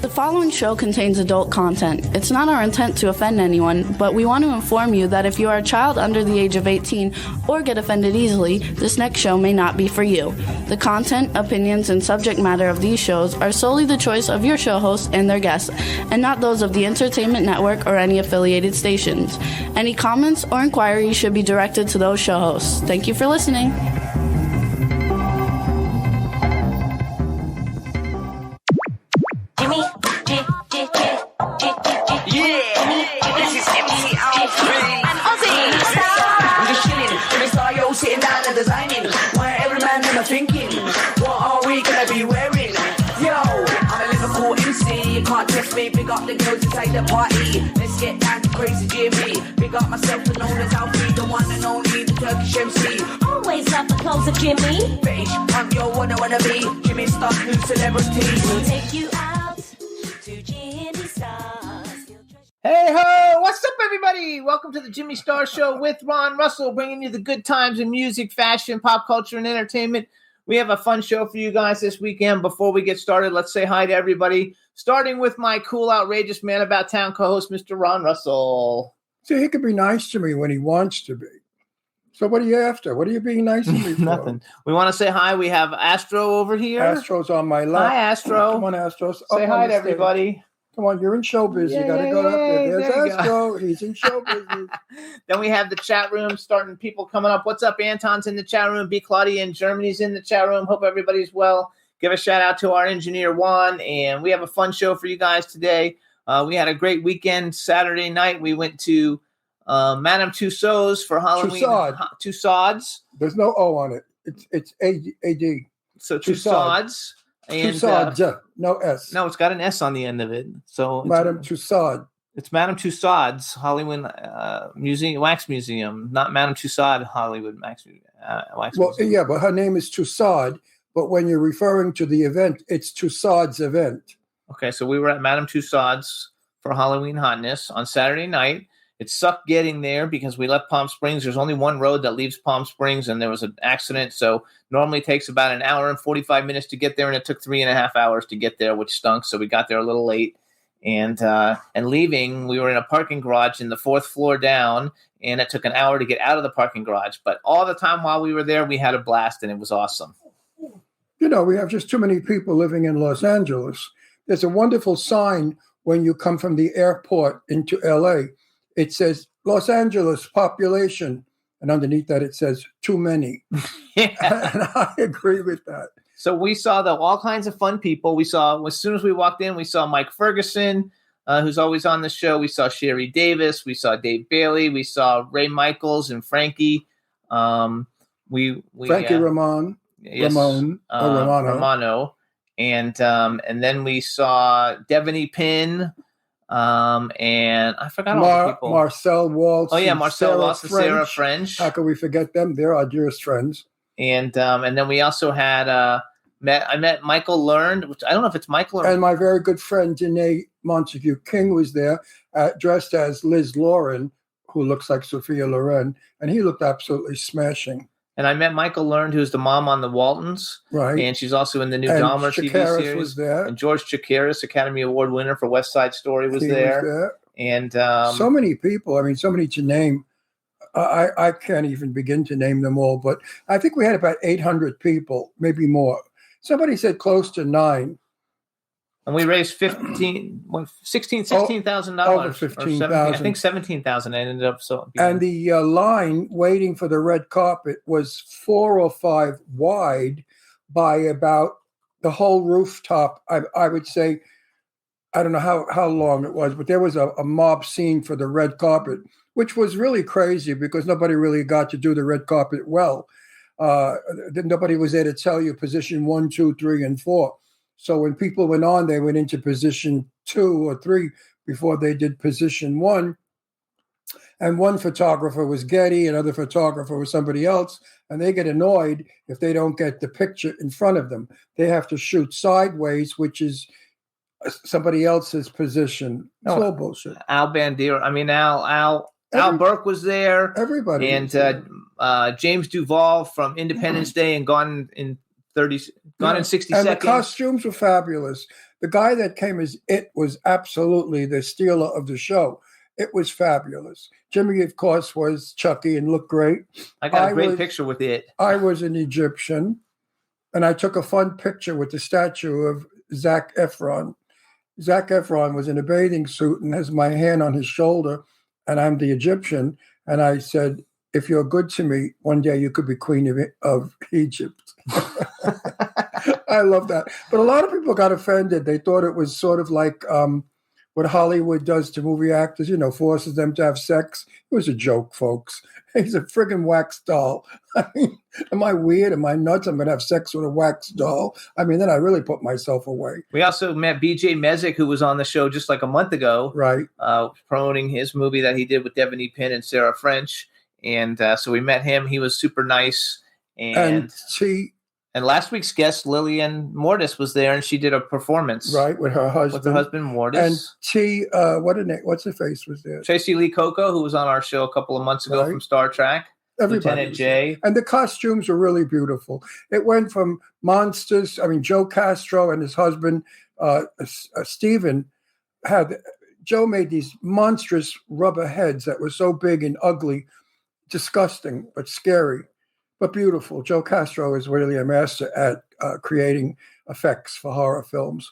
The following show contains adult content. It's not our intent to offend anyone, but we want to inform you that if you are a child under the age of 18 or get offended easily, this next show may not be for you. The content, opinions, and subject matter of these shows are solely the choice of your show hosts and their guests, and not those of the Entertainment Network or any affiliated stations. Any comments or inquiries should be directed to those show hosts. Thank you for listening. Sitting down and designing, where every man in a thinking, what are we gonna be wearing? Yo, I'm a Liverpool MC, you can't test me. Big up the girls inside the party, let's get down to crazy Jimmy. Big up myself and known as Alfie, the one and only, the Turkish MC. Always love the clothes of Jimmy. Bitch, I'm your wanna be, Jimmy Star, new celebrity. We'll take you out to Jimmy Stars. Hey ho! What's up, everybody? Welcome to the Jimmy Star Show with Ron Russell, bringing you the good times in music, fashion, pop culture, and entertainment. We have a fun show for you guys this weekend. Before we get started, let's say hi to everybody, starting with my cool, outrageous man about town co-host, Mr. Ron Russell. See, he could be nice to me when he wants to be. So what are you after? What are you being nice to me for? Nothing. We want to say hi. We have Astro over here. Astro's on my left. Hi, Astro. Come on, Astro. Say hi to everybody. Come on, you're in showbiz. You got to go up there. There's Astro. He's in showbiz. Then we have the chat room starting, people coming up. What's up? Anton's in the chat room. B. Claudia in Germany's in the chat room. Hope everybody's well. Give a shout out to our engineer, Juan. And we have a fun show for you guys today. We had a great weekend. Saturday night, we went to Madame Tussauds for Halloween. Tussauds. There's no O on it. It's A-D. So Tussauds. And, Tussauds, no S. No, it's got an S on the end of it. So Madame Tussauds. It's Madame Tussauds Hollywood Wax Museum, not Madame Tussauds Hollywood Wax Museum. Well, yeah, but her name is Tussauds. But when you're referring to the event, it's Tussauds event. Okay, so we were at Madame Tussauds for Halloween Hotness on Saturday night. It sucked getting there because we left Palm Springs. There's only one road that leaves Palm Springs, and there was an accident. So normally it takes about an hour and 45 minutes to get there, and it took 3.5 hours to get there, which stunk. So we got there a little late. And leaving, we were in a parking garage in the 4th floor down, and it took an hour to get out of the parking garage. But all the time while we were there, we had a blast, and it was awesome. You know, we have just too many people living in Los Angeles. There's a wonderful sign when you come from the airport into L.A., it says Los Angeles population, and underneath that it says too many. Yeah. And I agree with that. So we saw all kinds of fun people. We saw, as soon as we walked in, we saw Mike Ferguson, who's always on the show. We saw Sherry Davis. We saw Dave Bailey. We saw Ray Michaels and Frankie. Frankie Ramon. Yes, Romano. And then we saw Devaney Pinn. And I forgot all the people. Marcel Waltz. Oh yeah, Marcel Waltz and Sarah French. How can we forget them? They're our dearest friends. And then we also had I met Michael Learned, which I don't know if it's Michael and my very good friend Janae Montague King was there, dressed as Liz Lauren, who looks like Sophia Loren, and he looked absolutely smashing. And I met Michael Learned, who's the mom on The Waltons. Right. And she's also in the new Dahmer TV series. Was there. And George Chakiris, Academy Award winner for West Side Story, was there. And so many people. I mean, so many to name. I can't even begin to name them all. But I think we had about 800 people, maybe more. Somebody said close to 9. And we raised $16,000. Over 15,000. I think 17,000 ended up. And the line waiting for the red carpet was 4 or 5 wide by about the whole rooftop. I would say, I don't know how long it was, but there was a mob scene for the red carpet, which was really crazy because nobody really got to do the red carpet well. Nobody was there to tell you position 1, 2, 3, and 4. So when people went on, they went into position 2 or 3 before they did position 1. And one photographer was Getty, another photographer was somebody else, and they get annoyed if they don't get the picture in front of them. They have to shoot sideways, which is somebody else's position. It's all bullshit. Al Burke was there. Everybody. And James Duvall from Independence Day and Gone in 60 and Seconds. The costumes were fabulous. The guy that came as It was absolutely the stealer of the show. It was fabulous. Jimmy, of course, was Chucky and looked great. I got a great picture with It. I was an Egyptian, and I took a fun picture with the statue of Zac Efron. Zac Efron was in a bathing suit and has my hand on his shoulder, and I'm the Egyptian. And I said, if you're good to me, one day you could be queen of Egypt. I love that. But a lot of people got offended. They thought it was sort of like what Hollywood does to movie actors, forces them to have sex. It was a joke, folks. He's a friggin' wax doll. I mean, am I weird? Am I nuts? I'm going to have sex with a wax doll. I mean, then I really put myself away. We also met BJ Mezek, who was on the show just like a month ago. Right. Promoting his movie that he did with Devaney Pinn and Sarah French. And so we met him. He was super nice. And last week's guest, Lillian Mortis, was there, and she did a performance. Right, with her husband. Mortis. And what's her face was there? Tracy Lee Coco, who was on our show a couple of months ago from Star Trek. Lieutenant Jay. And the costumes were really beautiful. It went from monsters. I mean, Joe Castro and his husband, Stephen, Joe made these monstrous rubber heads that were so big and ugly, disgusting, but scary. But beautiful. Joe Castro is really a master at creating effects for horror films.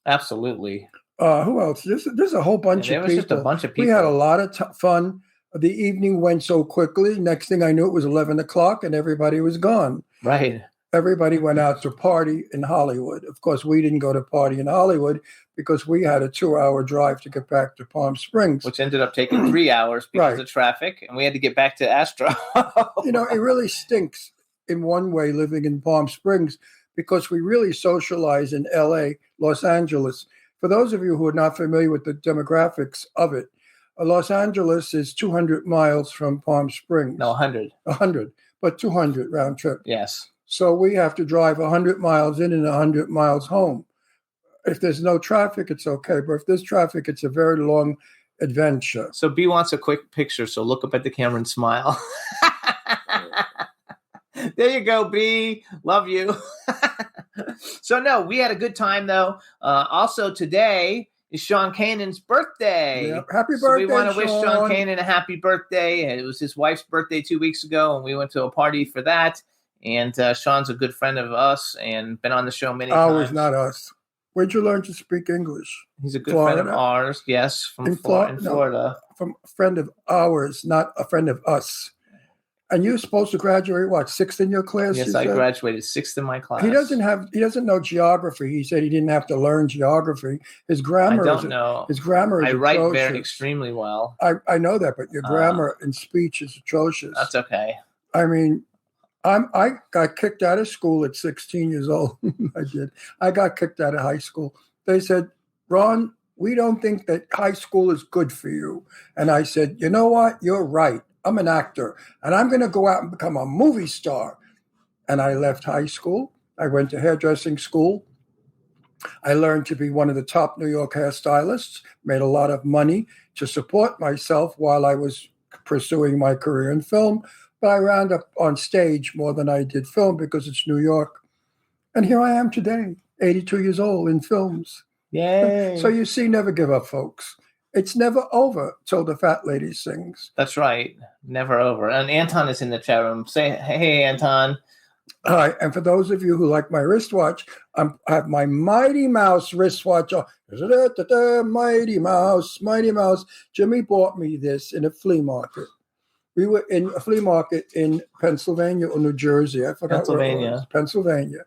Absolutely. Who else? There's a whole bunch of people. Just a bunch of people. We had a lot of fun. The evening went so quickly. Next thing I knew, it was 11 o'clock and everybody was gone. Right. Everybody went out to party in Hollywood. Of course, we didn't go to party in Hollywood because we had a 2-hour drive to get back to Palm Springs. Which ended up taking 3 hours because of traffic, and we had to get back to Astro. It really stinks in one way living in Palm Springs because we really socialize in LA, Los Angeles. For those of you who are not familiar with the demographics of it, Los Angeles is 200 miles from Palm Springs. No, 100. 100, but 200 round trip. Yes. So we have to drive 100 miles in and 100 miles home. If there's no traffic, it's okay. But if there's traffic, it's a very long adventure. So B wants a quick picture. So look up at the camera and smile. There you go, B. Love you. So, no, we had a good time, though. Also, today is Sean Kanan's birthday. Yep. Happy birthday, so we want to wish Sean Sean Kanan a happy birthday. It was his wife's birthday 2 weeks ago, and we went to a party for that. And Sean's a good friend of us and been on the show many times. Oh, it's not us. Where'd you learn to speak English? He's a good friend of ours. Yes, from Florida. No, from a friend of ours, not a friend of us. And you're supposed to graduate, what, 6th in your class? Yes, I graduated 6th in my class. He doesn't know geography. He said he didn't have to learn geography. His grammar I don't know. His grammar is I write atrocious. very extremely well. I know that, but your grammar and speech is atrocious. That's okay. I mean, I got kicked out of school at 16 years old. I did. I got kicked out of high school. They said, Ron, we don't think that high school is good for you. And I said, you know what? You're right. I'm an actor, and I'm going to go out and become a movie star. And I left high school. I went to hairdressing school. I learned to be one of the top New York hairstylists, made a lot of money to support myself while I was pursuing my career in film. But I wound up on stage more than I did film because it's New York. And here I am today, 82 years old in films. Yay. So you see, never give up, folks. It's never over till the fat lady sings. That's right. Never over. And Anton is in the chat room. Say, hey, Anton. Hi. And for those of you who like my wristwatch, I have my Mighty Mouse wristwatch on. Mighty Mouse, Mighty Mouse. Jimmy bought me this in a flea market. We were in a flea market in Pennsylvania or New Jersey. I forgot where it was. Pennsylvania.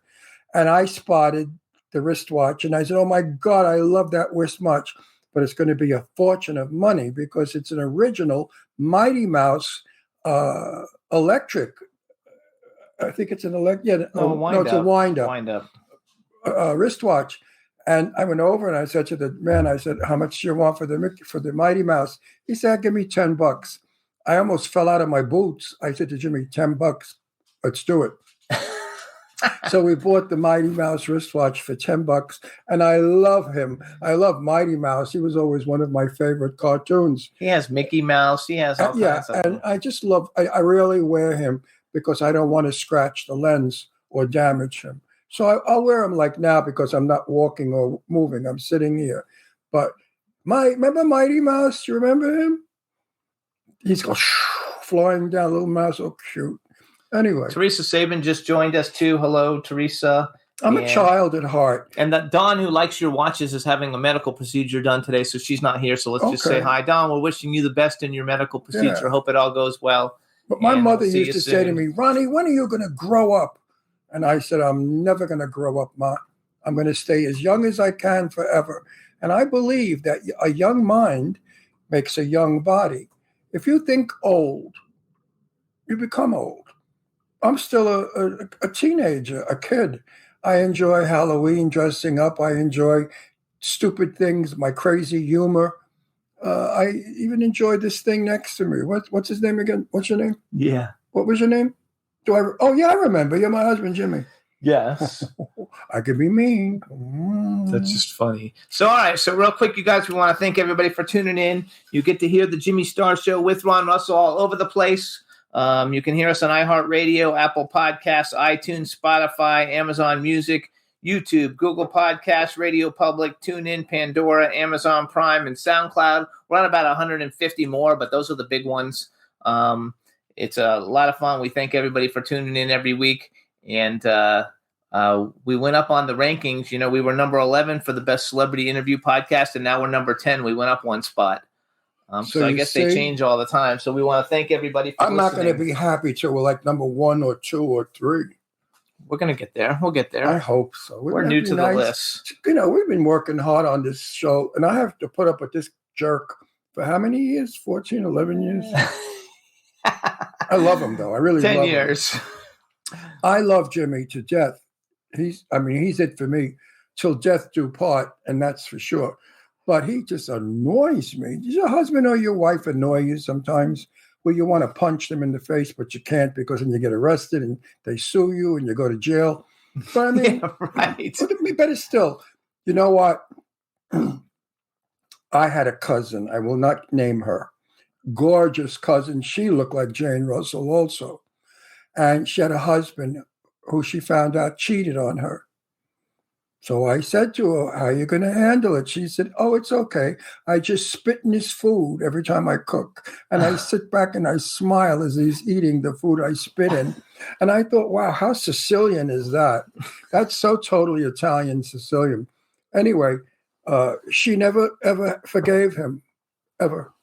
And I spotted the wristwatch. And I said, oh, my God, I love that wristwatch. But it's going to be a fortune of money because it's an original Mighty Mouse electric. I think it's an electric. Yeah, it's a wind-up wristwatch. And I went over and I said to the man, I said, how much do you want for the Mighty Mouse? He said, give me $10. I almost fell out of my boots. I said to Jimmy, $10. Let's do it. So we bought the Mighty Mouse wristwatch for $10, and I love him. I love Mighty Mouse. He was always one of my favorite cartoons. He has Mickey Mouse. He has all kinds of and I just love. I really wear him because I don't want to scratch the lens or damage him. So I'll wear them like now because I'm not walking or moving. I'm sitting here. But remember Mighty Mouse? You remember him? He's going flying down, little mouse, so cute. Anyway. Teresa Sabin just joined us too. Hello, Teresa. I'm a child at heart. And that Dawn, who likes your watches, is having a medical procedure done today, so she's not here. So let's just say hi. Dawn, we're wishing you the best in your medical procedure. Yeah. Hope it all goes well. But my mother used to say to me, Ronnie, when are you going to grow up? And I said, I'm never going to grow up, Ma. I'm going to stay as young as I can forever. And I believe that a young mind makes a young body. If you think old, you become old. I'm still a teenager, a kid. I enjoy Halloween, dressing up. I enjoy stupid things, my crazy humor. I even enjoyed this thing next to me. What's his name again? What's your name? Yeah. What was your name? Oh, yeah, I remember. You're my husband, Jimmy. Yes. I could be mean. That's just funny. So, all right. So, real quick, you guys, we want to thank everybody for tuning in. You get to hear the Jimmy Star Show with Ron Russell all over the place. You can hear us on iHeartRadio, Apple Podcasts, iTunes, Spotify, Amazon Music, YouTube, Google Podcasts, Radio Public, TuneIn, Pandora, Amazon Prime, and SoundCloud. We're on about 150 more, but those are the big ones. It's a lot of fun. We thank everybody for tuning in every week. And we went up on the rankings. You know, we were number 11 for the best celebrity interview podcast, and now we're number 10. We went up one spot. So I guess they change all the time. So we want to thank everybody for listening. not going to be happy till we're like number 1 or 2 or 3. We're going to get there. We'll get there. I hope so. We're new to the list. You know, we've been working hard on this show, and I have to put up with this jerk for how many years? 14, 11 years? I love him, though. I really love him. 10 years. I love Jimmy to death. He's it for me. Till death do part, and that's for sure. But he just annoys me. Does your husband or your wife annoy you sometimes where you want to punch them in the face, but you can't because then you get arrested and they sue you and you go to jail? But I mean, yeah, right. Better still, you know what? I had a cousin. I will not name her. Gorgeous cousin. She looked like Jane Russell also. And she had a husband who she found out cheated on her. So I said to her, how are you going to handle it? She said, oh, it's okay. I just spit in his food every time I cook. And I sit back and I smile as he's eating the food I spit in. And I thought, wow, how Sicilian is that? That's so totally Italian Sicilian. Anyway, she never, ever forgave him, ever,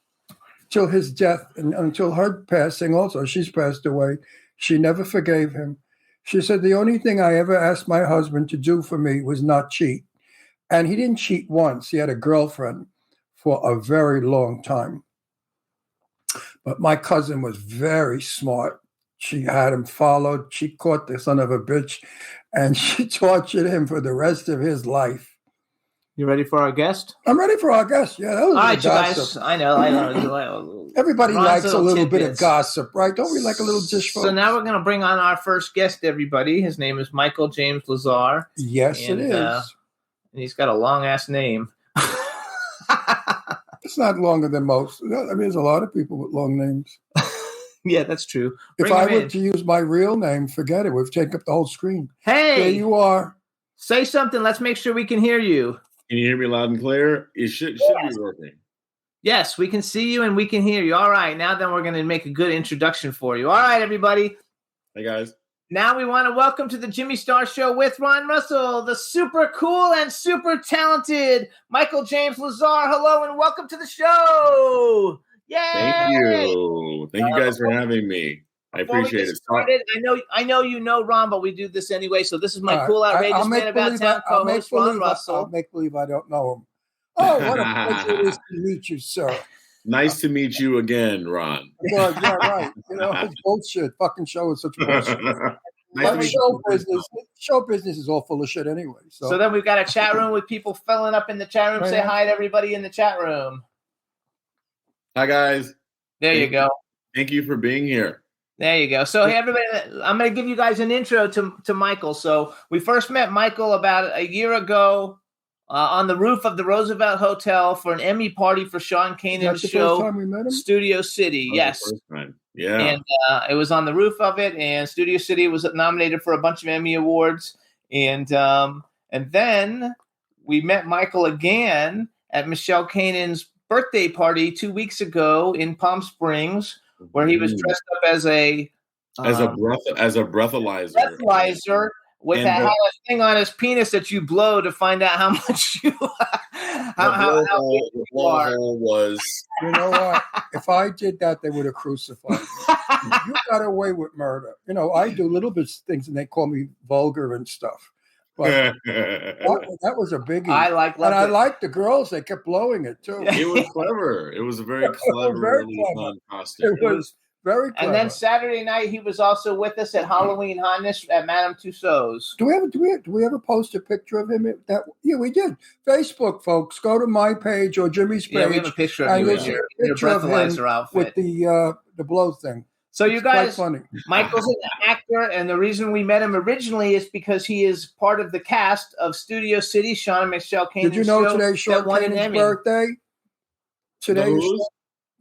till his death and until her passing also. She's passed away. She never forgave him. She said, the only thing I ever asked my husband to do for me was not cheat. And he didn't cheat once. He had a girlfriend for a very long time. But my cousin was very smart. She had him followed. She caught the son of a bitch, and she tortured him for the rest of his life. You ready for our guest? I'm ready for our guest. Yeah, that was all right, you gossip. guys. I know. Everybody likes a little tidbits. bit of gossip, right? Don't we like a little dish? So now we're going to bring on our first guest, everybody. His name is Michael James Lazar. Yes, it is. And he's got a long-ass name. It's not longer than most. I mean, there's a lot of people with long names. Yeah, that's true. If I were to use my real name, forget it. We've taken up the whole screen. Hey! There you are. Say something. Let's make sure we can hear you. Can you hear me loud and clear? It should be working. Yes, we can see you and we can hear you. All right, now then we're going to make a good introduction for you. All right, everybody. Hey, guys. Now we want to welcome to the Jimmy Star Show with Ron Russell, the super cool and super talented Michael James Lazar. Hello and welcome to the show. Yay! Thank you. Thank you guys for having me. I appreciate it. Started, I know you know Ron, but we do this anyway. So this is my cool, outrageous man about town co-host, Ron Russell. I'll make believe I don't know him. Oh, what a pleasure it is to meet you, sir. Nice to meet you again, Ron. Yeah, right. You know, it's bullshit. Fucking show is such bullshit. Nice show business is all full of shit anyway. So then we've got a chat room with people filling up in the chat room. Say hi to everybody in the chat room. Hi, guys. There you go. Thank you for being here. There you go. So, hey, everybody, I'm going to give you guys an intro to Michael. So we first met Michael about a year ago on the roof of the Roosevelt Hotel for an Emmy party for Sean Kanan's show, first time we met him? Studio City. Yes. The first time. Yeah. And it was on the roof of it, and Studio City was nominated for a bunch of Emmy Awards. And then we met Michael again at Michelle Kanan's birthday party 2 weeks ago in Palm Springs, where he was dressed up as a breathalyzer with had a thing on his penis that you blow to find out how much you how big you are. Was. You know what? If I did that, they would have crucified me. You got away with murder. I do little bit things, and they call me vulgar and stuff. But that was a biggie. I like the girls. They kept blowing it too. It was clever. It was a very clever, fun costume. It was very clever. And then Saturday night, he was also with us at Halloween Hotness at Madame Tussauds. Do we ever post a picture of him? Yeah, we did. Facebook, folks, go to my page or Jimmy's page. Yeah, we have a picture of you in your breathalyzer outfit with the blow thing. So you guys, Michael's an actor, and the reason we met him originally is because he is part of the cast of Studio City, Sean and Michelle Kanan's show. Did you know today's Sean Kanan's birthday? Today's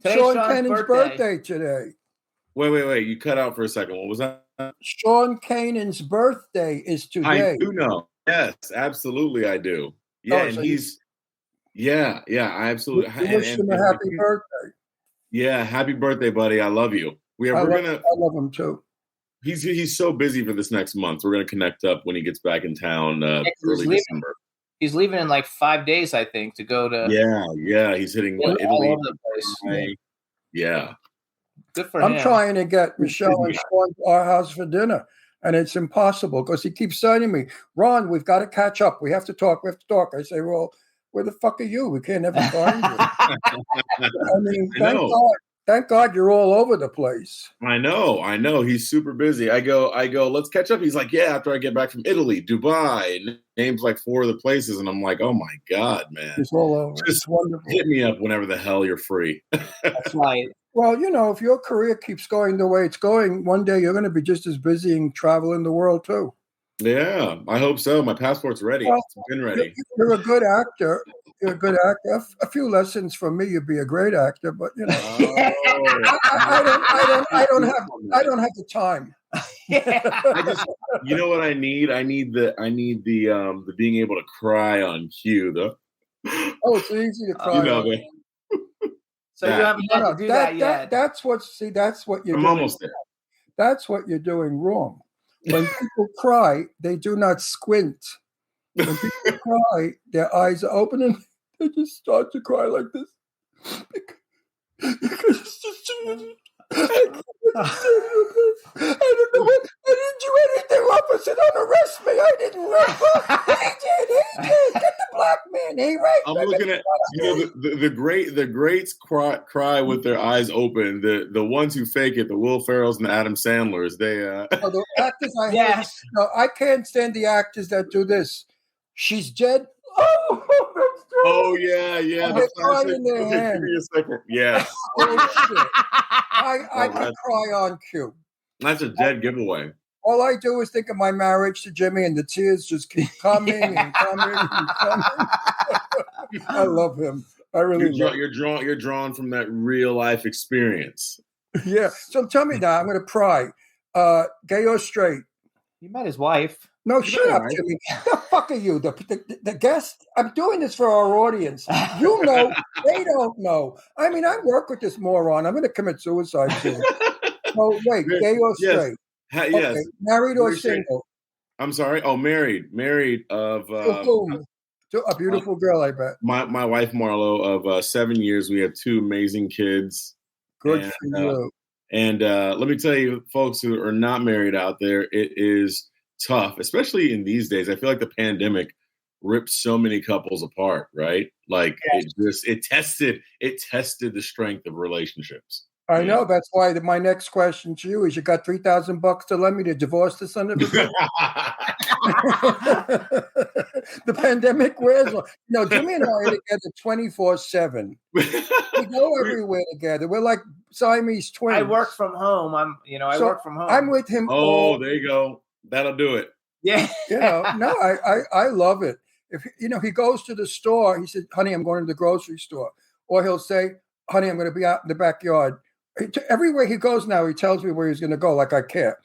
Sean Kanan's birthday today. Wait. You cut out for a second. What was that? Sean Kanan's birthday is today. I do know. Yes, absolutely I do. Yeah, and he's... Yeah, I absolutely... You wish him a happy birthday. Yeah, happy birthday, buddy. I love you. I love him too. He's so busy for this next month. We're gonna connect up when he gets back in town early December. He's leaving in like 5 days, I think, to go to. Yeah. He's hitting Italy. All over the place. Yeah. Good for him. I'm trying to get Michelle and Sean to our house for dinner, and it's impossible because he keeps saying to me, "Ron, we've got to catch up. We have to talk. I say, "Well, where the fuck are you? We can't ever find you." I mean, Thank God you're all over the place. I know. He's super busy. I go, let's catch up. He's like, yeah, after I get back from Italy, Dubai, names like 4 of the places. And I'm like, oh my God, man. It's all over. Just hit me up whenever the hell you're free. That's right. Well, if your career keeps going the way it's going, one day you're going to be just as busy and traveling the world too. Yeah, I hope so. My passport's ready. Well, it's been ready. You're a good actor. A few lessons from me, you'd be a great actor, but I don't have the time. You know what I need? I need the being able to cry on cue though. Oh, it's easy to cry. So you haven't had to do that yet. That's what you're I'm doing. almost there. That's what you're doing wrong. When people cry, they do not squint. When people cry, their eyes are open and they just start to cry like this. Because it's just... I don't know what. I didn't do anything, officer. Don't arrest me. I didn't rape her. He did. Get the black man. He raped. I'm looking at the greats cry with their eyes open. The ones who fake it, the Will Ferrells and the Adam Sandlers. The actors I hate. No, I can't stand the actors that do this. She's dead. Oh yeah. They're crying in their hand. Give me a second. Yeah. Oh shit. I can cry on cue. That's a dead giveaway. All I do is think of my marriage to Jimmy, and the tears just keep coming and coming and coming. I love him. I really love him. You're drawn from that real life experience. Yeah. So tell me now, I'm going to pry. Gay or straight? You met his wife. No, shut up, Jimmy. The fuck are you? The guest? I'm doing this for our audience. You know, they don't know. I mean, I work with this moron. I'm going to commit suicide soon. Oh, wait, gay or straight? Yes. Okay. Married or single? I'm sorry. Oh, married. Married of to a beautiful girl, I bet. My wife Marlo of 7 years. We have 2 amazing kids. Good for you. And let me tell you, folks who are not married out there, it is tough, especially in these days. I feel like the pandemic ripped so many couples apart, right? Like it tested the strength of relationships. I know. That's why my next question to you is: you got $3,000 to lend me to divorce the son of a bitch? The pandemic wears on. Jimmy and I are together 24/7. We go everywhere together. We're like Siamese twins. I work from home. I work from home. I'm with him. There you go. That'll do it. Yeah. No, I love it. If he goes to the store, he said, "Honey, I'm going to the grocery store," or he'll say, "Honey, I'm going to be out in the backyard." Everywhere he goes now, he tells me where he's going to go. Like I care.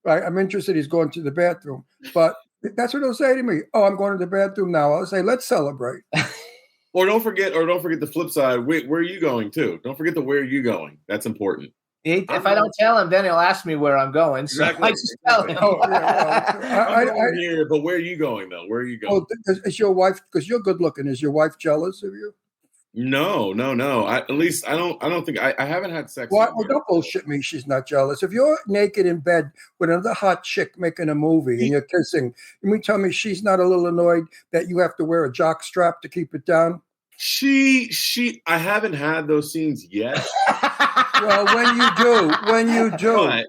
Right? I'm interested. He's going to the bathroom, but That's what they'll say to me. Oh, I'm going to the bathroom now. I'll say, let's celebrate. Or don't forget the flip side. Where are you going to? Don't forget the where are you going. That's important. If I don't tell him, then he'll ask me where I'm going. So Exactly. I just tell him. Oh, yeah, I'm going here, but where are you going though? Where are you going? Is your wife, because you're good looking, is your wife jealous of you? No. At least I don't think I haven't had sex. Well, don't bullshit me. She's not jealous. If you're naked in bed with another hot chick making a movie and you're kissing, you mean tell me she's not a little annoyed that you have to wear a jock strap to keep it down? I haven't had those scenes yet. Well, when you do.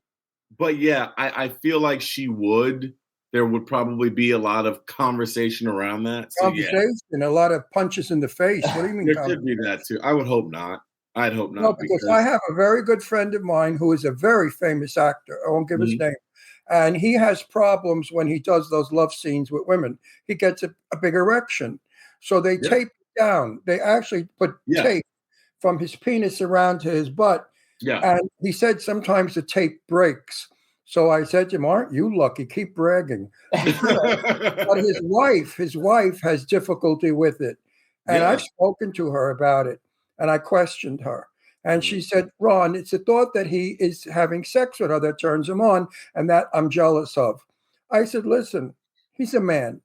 But yeah, I feel like she would. There would probably be a lot of conversation around that. So, conversation, a lot of punches in the face. What do you mean? There could be that too. I would hope not. I'd hope not. No, because I have a very good friend of mine who is a very famous actor. I won't give his name. And he has problems when he does those love scenes with women. He gets a big erection. So they tape it down. They actually put tape from his penis around to his butt. Yeah. And he said sometimes the tape breaks. So I said to him, aren't you lucky? Keep bragging. But his wife has difficulty with it. And I've spoken to her about it. And I questioned her. And she said, Ron, it's the thought that he is having sex with her that turns him on and that I'm jealous of. I said, listen, he's a man.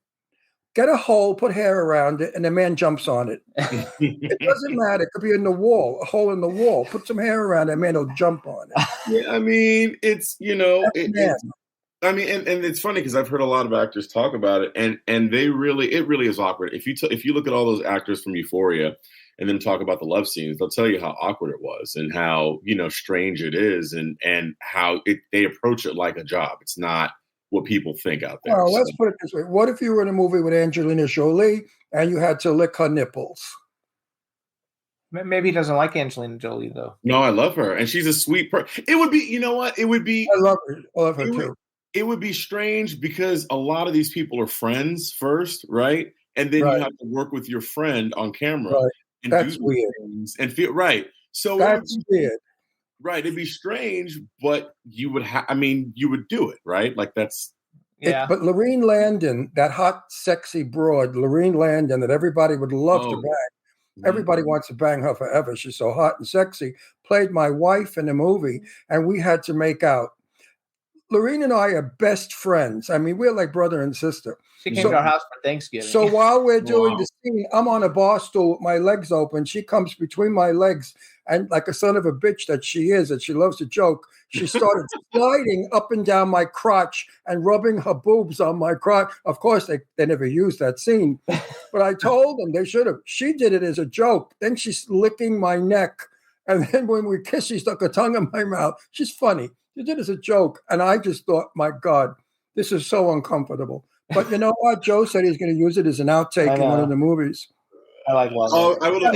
Get a hole, put hair around it, and the man jumps on it. It doesn't matter. It could be in the wall, a hole in the wall. Put some hair around it, man will jump on it. Yeah, I mean, it's, I mean, and it's funny because I've heard a lot of actors talk about it, and it really is awkward. If you look at all those actors from Euphoria and then talk about the love scenes, they'll tell you how awkward it was and how, strange it is and how they approach it like a job. It's not what people think out there. Well, let's put it this way. What if you were in a movie with Angelina Jolie and you had to lick her nipples? Maybe he doesn't like Angelina Jolie, though. No, I love her. And she's a sweet person. It would be, you know what? It would be. I love her. I love her too. It would be strange because a lot of these people are friends first, right? And then you have to work with your friend on camera. Right. And that's do weird. And feel right. So that's weird. Right. It'd be strange, but you would you would do it, right? Like that's. Yeah. But Lorene Landon, that hot, sexy broad, Lorene Landon that everybody would love to bang. Everybody wants to bang her forever. She's so hot and sexy. Played my wife in a movie, and we had to make out. Lorene and I are best friends. I mean, we're like brother and sister. She came to our house for Thanksgiving. So while we're doing the scene, I'm on a bar stool with my legs open. She comes between my legs, and like a son of a bitch that she is, that she loves to joke, she started sliding up and down my crotch and rubbing her boobs on my crotch. Of course, they never used that scene. But I told them they should have. She did it as a joke. Then she's licking my neck. And then when we kissed, she stuck her tongue in my mouth. She's funny. She did it as a joke. And I just thought, my God, this is so uncomfortable. But you know what? Joe said he's going to use it as an outtake in one of the movies. I like one. Oh, I would have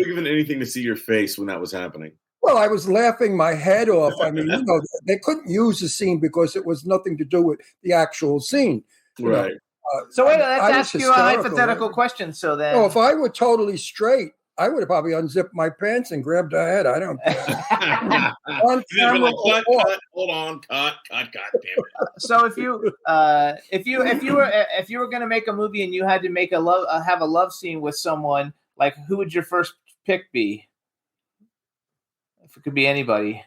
given anything to see your face when that was happening. Well, I was laughing my head off. I mean, they couldn't use the scene because it was nothing to do with the actual scene. Right. So wait, let's ask you a hypothetical question. So then, if I were totally straight, I would have probably unzipped my pants and grabbed her head. I don't care. On camera, cut, hold on, cut, damn it. So if you were going to make a movie and you had to make have a love scene with someone, like who would your first pick be? If it could be anybody.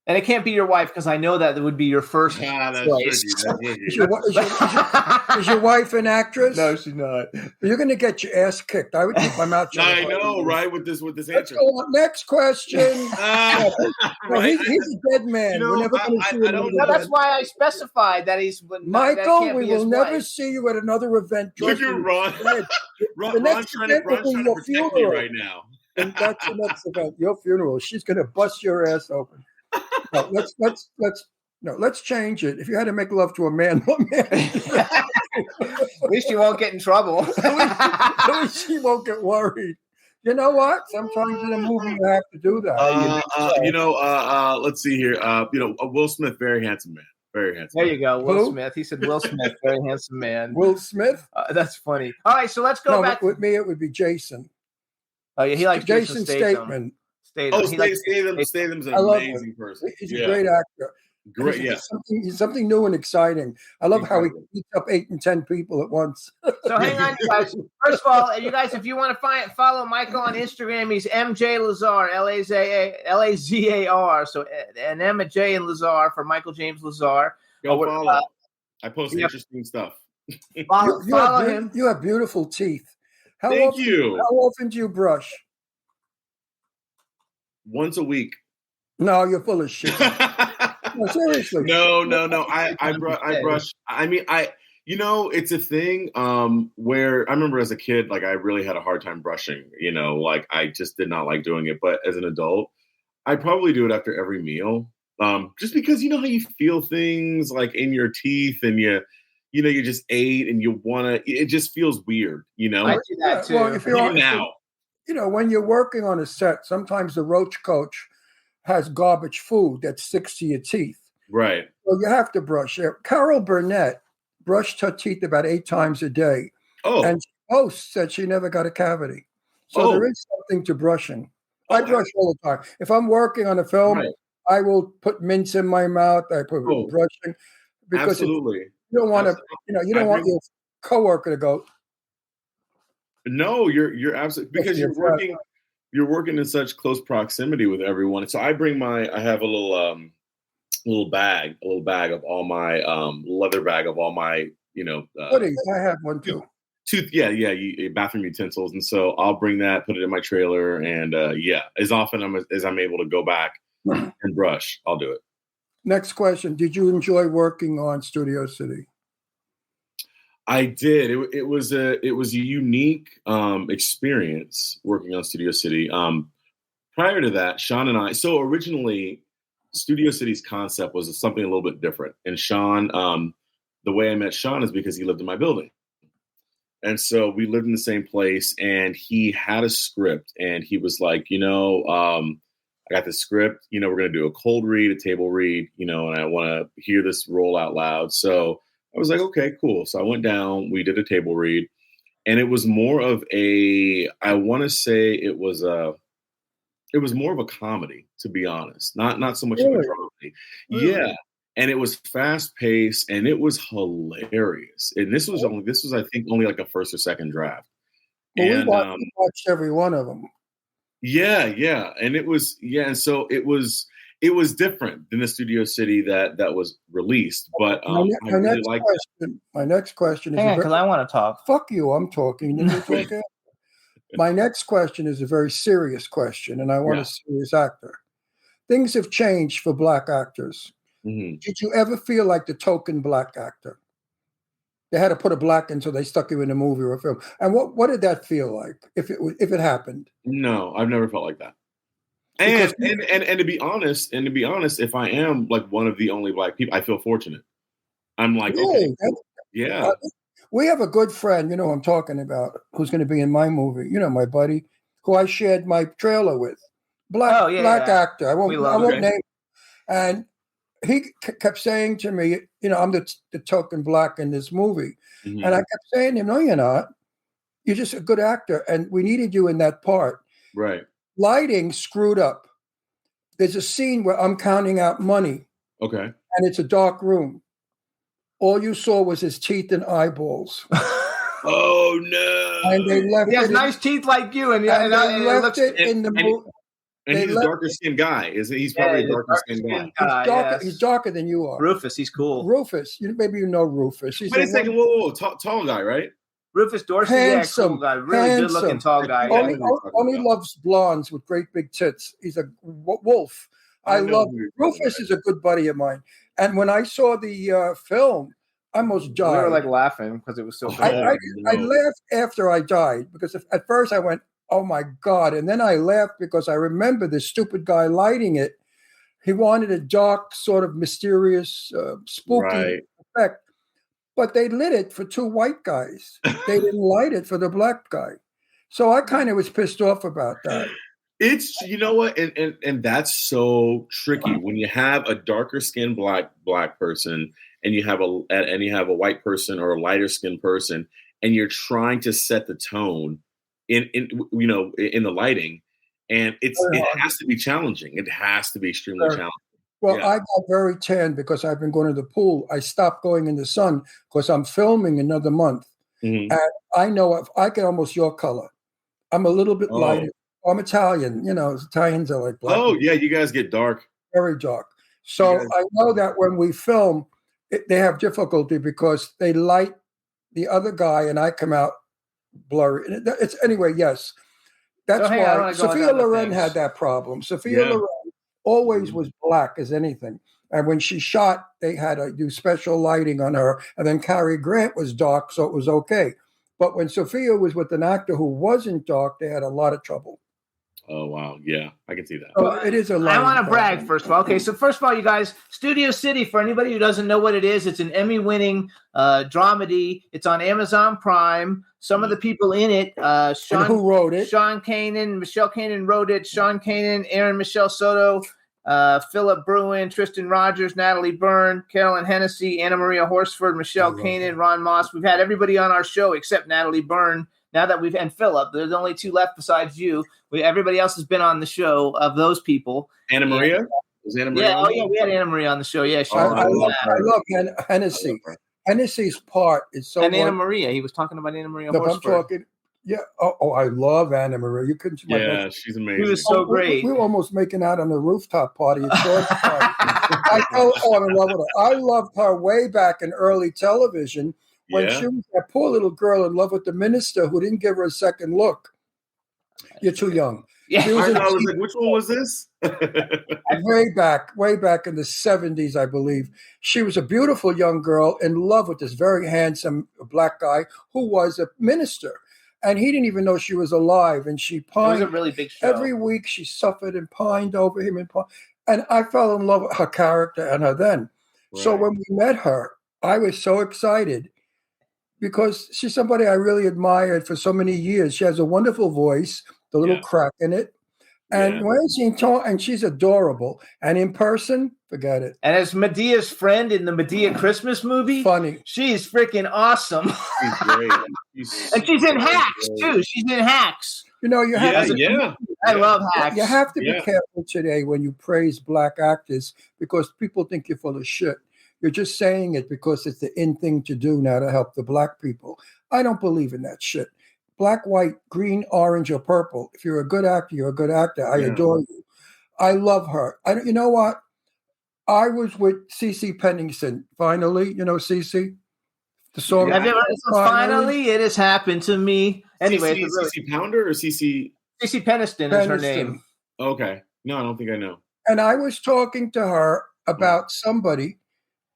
And it can't be your wife because I know that it would be your first choice. Is your wife an actress? No, she's not. You're going to get your ass kicked. I would keep my mouth shut. I know, right? With this answer. Next question. He's a dead man. We're never going to see him. No, that's why I specified that he's. Michael, we will never see you at another event. Look at Ron. Ron's trying to protect me right now. And that's the next event, your funeral. She's going to bust your ass open. No, let's change it. If you had to make love to a man, what man? At least you won't get in trouble. At least she won't get worried. You know what? Sometimes in a movie you have to do that. Let's see here. Will Smith, very handsome man. Very handsome. There you go, Will Smith. He said Will Smith, very handsome man. Will Smith? That's funny. All right, so let's go back. With me, it would be Jason. Oh yeah, he likes Jason Statham. Statham's an amazing person. He's a great actor. Great, yeah. Something new and exciting. I love how he Incredible. beats up 8 and 10 people at once. So hang on, you guys. First of all, you guys, if you want to follow Michael on Instagram, he's MJ Lazar, Lazar. So an M, a J, and Lazar for Michael James Lazar. Go follow. I post Yep. interesting stuff. Follow him. You have beautiful teeth. Thank you. How often do you brush? Once a week. No, you're full of shit. No, seriously. No. I brush. I mean, it's a thing where I remember as a kid, like I really had a hard time brushing, like I just did not like doing it. But as an adult, I probably do it after every meal. Just because you know how you feel things like in your teeth and you just ate and you want to, it just feels weird, I do that too. Well, if you're Even now. When you're working on a set, sometimes the roach coach has garbage food that sticks to your teeth. Right. So you have to brush it. Carol Burnett brushed her teeth about 8 times a day. Oh. And she boasts that she never got a cavity. So there is something to brushing. I brush all the time. If I'm working on a film, Right. I will put mints in my mouth. I put brushing. Because Absolutely. you don't want to, you don't want your coworker to go. No, you're absolutely, because you're working in such close proximity with everyone. So I have a little bag of all my leather bag of all my Hoodies. I have one too. Bathroom utensils, and so I'll bring that, put it in my trailer, and as often as I'm able to go back and brush, I'll do it. Next question: did you enjoy working on Studio City? I did. It was a unique experience working on Studio City. Prior to that, Sean and I. So originally, Studio City's concept was something a little bit different. And Sean, the way I met Sean is because he lived in my building, and so we lived in the same place. And he had a script, and he was like, I got the script. We're going to do a cold read, a table read. And I want to hear this roll out loud. So I was like, okay, cool. So I went down, we did a table read, and it was more of I want to say it was more of a comedy, to be honest. Not so much of a comedy. Really? Yeah. And it was fast paced and it was hilarious. And this was I think only like a first or second draft. Well, and we watched every one of them. Yeah. And it was, and so it was different than the Studio City that was released, but my next question is because I want to talk. Fuck you, I'm talking. You talking? My next question is a very serious question, and I want a serious actor. Things have changed for Black actors. Mm-hmm. Did you ever feel like the token Black actor? They had to put a black in, so they stuck you in a movie or a film. And what did that feel like if it happened? No, I've never felt like that. And to be honest, if I am like one of the only Black people, I feel fortunate. I'm like, really? Okay, we have a good friend, who I'm talking about, who's going to be in my movie. My buddy, who I shared my trailer with, Black actor. I won't name. And he kept saying to me, I'm the token Black in this movie, and I kept saying to him, no, you're not. You're just a good actor, and we needed you in that part. Right. Lighting screwed up. There's a scene where I'm counting out money. Okay. And it's a dark room. All you saw was his teeth and eyeballs. Oh no! And they left. He has nice teeth like you, and they left it in the movie. And he's a darker skinned guy. He's probably a darker skinned guy. He's darker than you are. Rufus, he's cool. Maybe you know Rufus. Wait a second, whoa, tall guy, right? Rufus Dorsey, handsome, cool guy, really good looking tall guy. Only loves blondes with great big tits. He's a wolf. I love Rufus. Is a good buddy of mine. And when I saw the film, I almost died. We were like laughing because it was so funny. I laughed after I died because at first I went, oh my God. And then I laughed because I remember this stupid guy lighting it. He wanted a dark, sort of mysterious, spooky effect. But they lit it for 2 white guys. They didn't light it for the Black guy. So I kind of was pissed off about that. It's, what? And that's so tricky when you have a darker skinned black person and you have a white person or a lighter skinned person, and you're trying to set the tone in the lighting, and it has to be challenging. It has to be extremely challenging. Well, Yeah. I got very tan because I've been going to the pool. I stopped going in the sun because I'm filming another month. Mhm. And I know if I get almost your color. I'm a little bit lighter. I'm Italian. Italians are like black. Oh, people, yeah, you guys get dark. very dark. So Yes. I know that when we film, they have difficulty because they light the other guy and I come out blurry. And it's anyway, yes. That's hang on, I why wanna go Sophia into other Loren things. had that problem. Sophia Yeah. Loren always Mhm. was black as anything. And when she shot, they had to do special lighting on her. And then Cary Grant was dark, so it was okay. But when Sophia was with an actor who wasn't dark, they had a lot of trouble. Oh, wow. Yeah, I can see that. So it is a I lighting want to brag, problem. first of all. Okay, so first of all, you guys, Studio City, for anybody who doesn't know what it is, it's an Emmy-winning dramedy. It's on Amazon Prime. Some of the people in it, And who wrote it? Sean Kanan, Michelle Kanan wrote it. Sean Kanan, Aaron Michelle Soto, Philip Bruin, Tristan Rogers, Natalie Byrne, Carolyn Hennessy, Anna Maria Horsford, Michelle Kanan, Ron Moss. We've had everybody on our show except Natalie Byrne. Now that and Philip, there's only two left besides you. Everybody else has been on the show of those people. Anna Maria? Was Anna Maria? Yeah, on oh yeah, we had Anna Maria on the show. Yeah, she I was love Hennessy. Hennessy's part is so. and Anna Maria. He was talking about Anna Maria No, but I'm Horsford. talking. Yeah. Oh, I love Anna Maria. You couldn't see my Yeah, best. she's amazing. He was so great. We were almost making out on the rooftop party at George's party. I'm in love with her. I loved her way back in early television when Yeah. she was that poor little girl in love with the minister who didn't give her a second look. You're too young. Yeah. She was I in was like, which one was this? way back in the 70s, I believe. She was a beautiful young girl in love with this very handsome black guy who was a minister. And he didn't even know she was alive. And she It was pined. a really big show. Every week she suffered and pined over him. And I fell in love with her character and her then. So Right. when we met her, I was so excited because she's somebody I really admired for so many years. She has a wonderful voice, the little Yeah. crack in it. And Yeah. when she talks, and she's adorable. And in person, forget it. And as Medea's friend in the Medea Christmas movie, Funny. she's freaking awesome. She's great. And she's in so Hacks great. too. She's in Hacks. You know, you have to. Yeah. I love Hacks. You have to be Yeah. careful today when you praise black actors because people think you're full of shit. You're just saying it because it's the in thing to do now to help the black people. I don't believe in that shit. Black, white, green, orange, or purple. If you're a good actor, you're a good actor. I Yeah. adore you. I love her. You know what? I was with Cece Pennington. Finally, you know Cece? The song. Have you ever heard of Finally It Has Happened to Me? Anyway, CC Pounder or CC? Cece Peniston is her name. Okay. No, I don't think I know. And I was talking to her about somebody,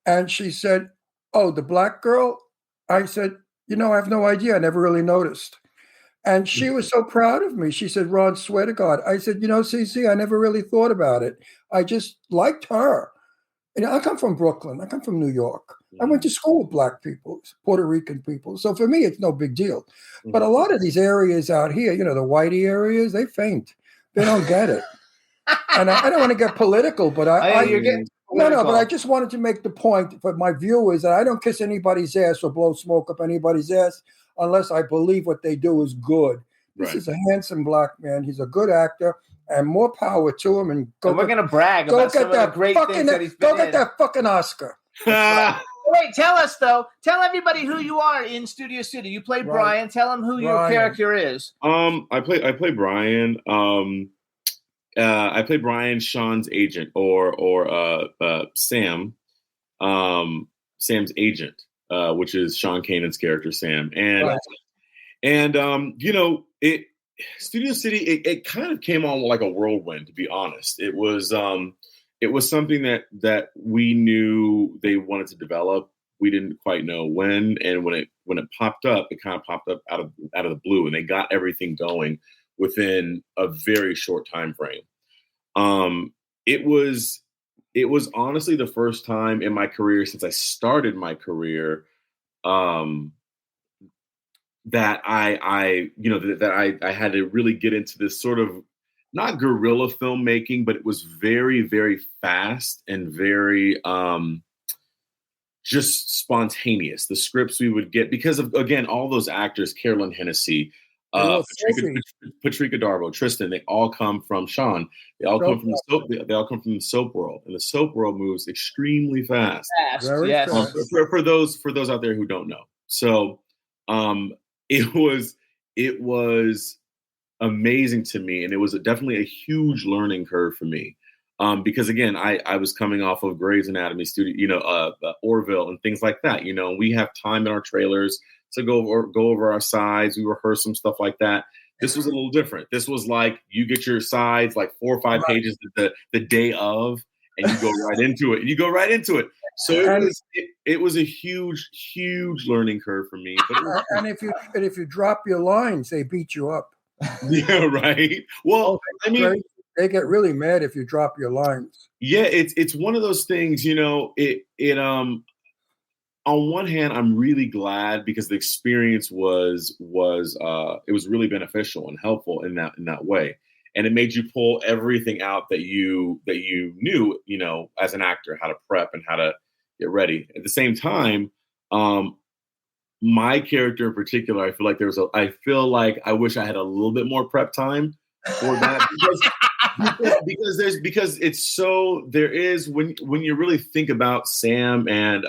and she said, "Oh, the black girl?" I said, I have no idea. I never really noticed. And she was so proud of me. She said, "Ron, swear to God." I said, Cece, I never really thought about it. I just liked her. I come from Brooklyn. I come from New York. I went to school with black people, Puerto Rican people. So for me, it's no big deal. But a lot of these areas out here, the whitey areas, they faint. They don't get it. And I don't want to get political, but You're getting no, but I just wanted to make the point for my viewers that I don't kiss anybody's ass or blow smoke up anybody's ass unless I believe what they do is good. This is a handsome black man. He's a good actor, and more power to him. And we're going to brag about some of the great things that he's been in. Go get that fucking Oscar. Wait, tell us, though. Tell everybody who you are in Studio City. You play Brian. Tell them who your character is. I play Brian. I play Brian, Sean's agent, or Sam, Sam's agent, which is Sean Kanan's character, Sam. And Studio City, it kind of came on like a whirlwind, to be honest. It was something that we knew they wanted to develop. We didn't quite know when, and when it popped up, it kind of popped up out of the blue, and they got everything going within a very short time frame. It was honestly the first time in my career since I started my career that I had to really get into this sort of not guerrilla filmmaking, but it was very, very fast and very just spontaneous. The scripts we would get because of, again, all those actors, Carolyn Hennessy, They're all Patrika Darbo, Tristan, they all come from Sean. They all come from the soap. They all come from the soap world, and the soap world moves extremely fast. Very Yes. fast. For those out there who don't know, so it was amazing to me, and it was definitely a huge learning curve for me. Because again, I was coming off of Grey's Anatomy studio, Orville and things like that. And we have time in our trailers to go over our sides. We rehearse some stuff like that. This was a little different. This was like you get your sides like 4 or 5 pages the day of, and you go right into it. So it was a huge learning curve for me. But and if you drop your lines, they beat you up. Yeah, right. Well, I mean, they get really mad if you drop your lines. Yeah, it's one of those things, on one hand, I'm really glad because the experience was really beneficial and helpful in that way. And it made you pull everything out that you knew, as an actor, how to prep and how to get ready. At the same time, my character in particular, I feel like I wish I had a little bit more prep time for that because it's so there is when you really think about Sam and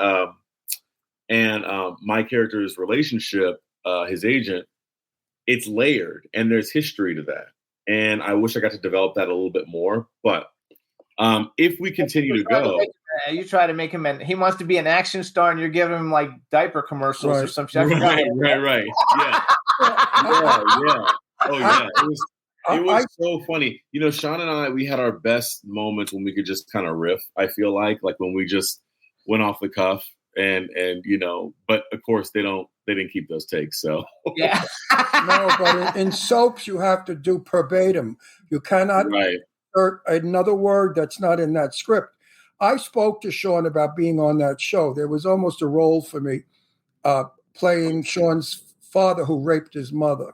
my character's relationship, his agent, it's layered and there's history to that. And I wish I got to develop that a little bit more. But if we continue to go, you try to make him he wants to be an action star, and you're giving him like diaper commercials or some shit. Right. Yeah. Yeah. Oh yeah. It was so funny. Sean and I, we had our best moments when we could just kind of riff. I feel like when we just went off the cuff and but of course they didn't keep those takes. So yeah. No, but in soaps you have to do verbatim. You cannot insert another word that's not in that script. I spoke to Sean about being on that show. There was almost a role for me playing Sean's father who raped his mother.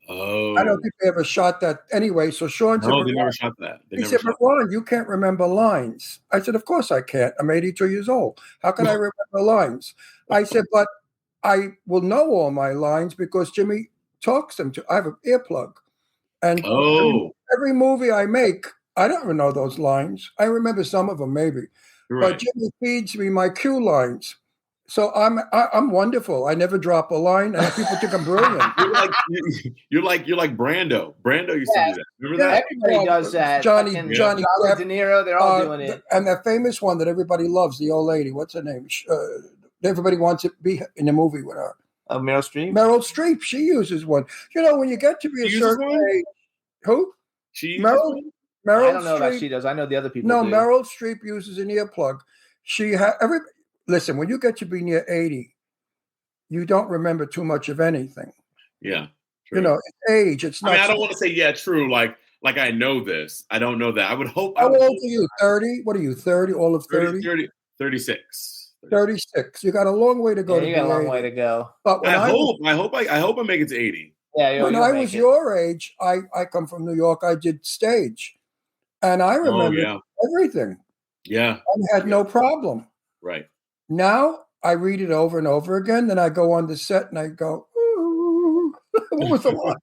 Oh, I don't think they ever shot that anyway. So Sean said, they never shot that. He said, but Ron, you can't remember lines. I said, of course I can't. I'm 82 years old. How can I remember lines? I said, but I will know all my lines because Jimmy talks them to. I have an earplug. And every movie I make, I don't even know those lines. I remember some of them maybe. Right. But Jimmy feeds me my cue lines. So I'm wonderful. I never drop a line, and people think I'm brilliant. You're like Brando. Brando used to do that. Remember that? Everybody does that. Johnny De Niro. They're all doing it. And that famous one that everybody loves, the old lady. What's her name? Everybody wants to be in the movie with her. Meryl Streep. Meryl Streep. She uses one. When you get to be a certain age, who? Meryl. I don't know that she does. I know the other people. No, do. Meryl Streep uses an earplug. Listen, when you get to be near 80, you don't remember too much of anything. Yeah. True. It's age. It's not. I don't want to say, true. Like I know this. I don't know that. I would hope. How old are you? 30? What are you, 30? All of 30? 36. 36. You got a long way to go. You got a long way to go. But I hope I make it to 80. Yeah. When I was your age, I come from New York. I did stage. And I remember everything. Yeah. I had no problem. Right. Now I read it over and over again. Then I go on the set and I go, ooh, what was the line?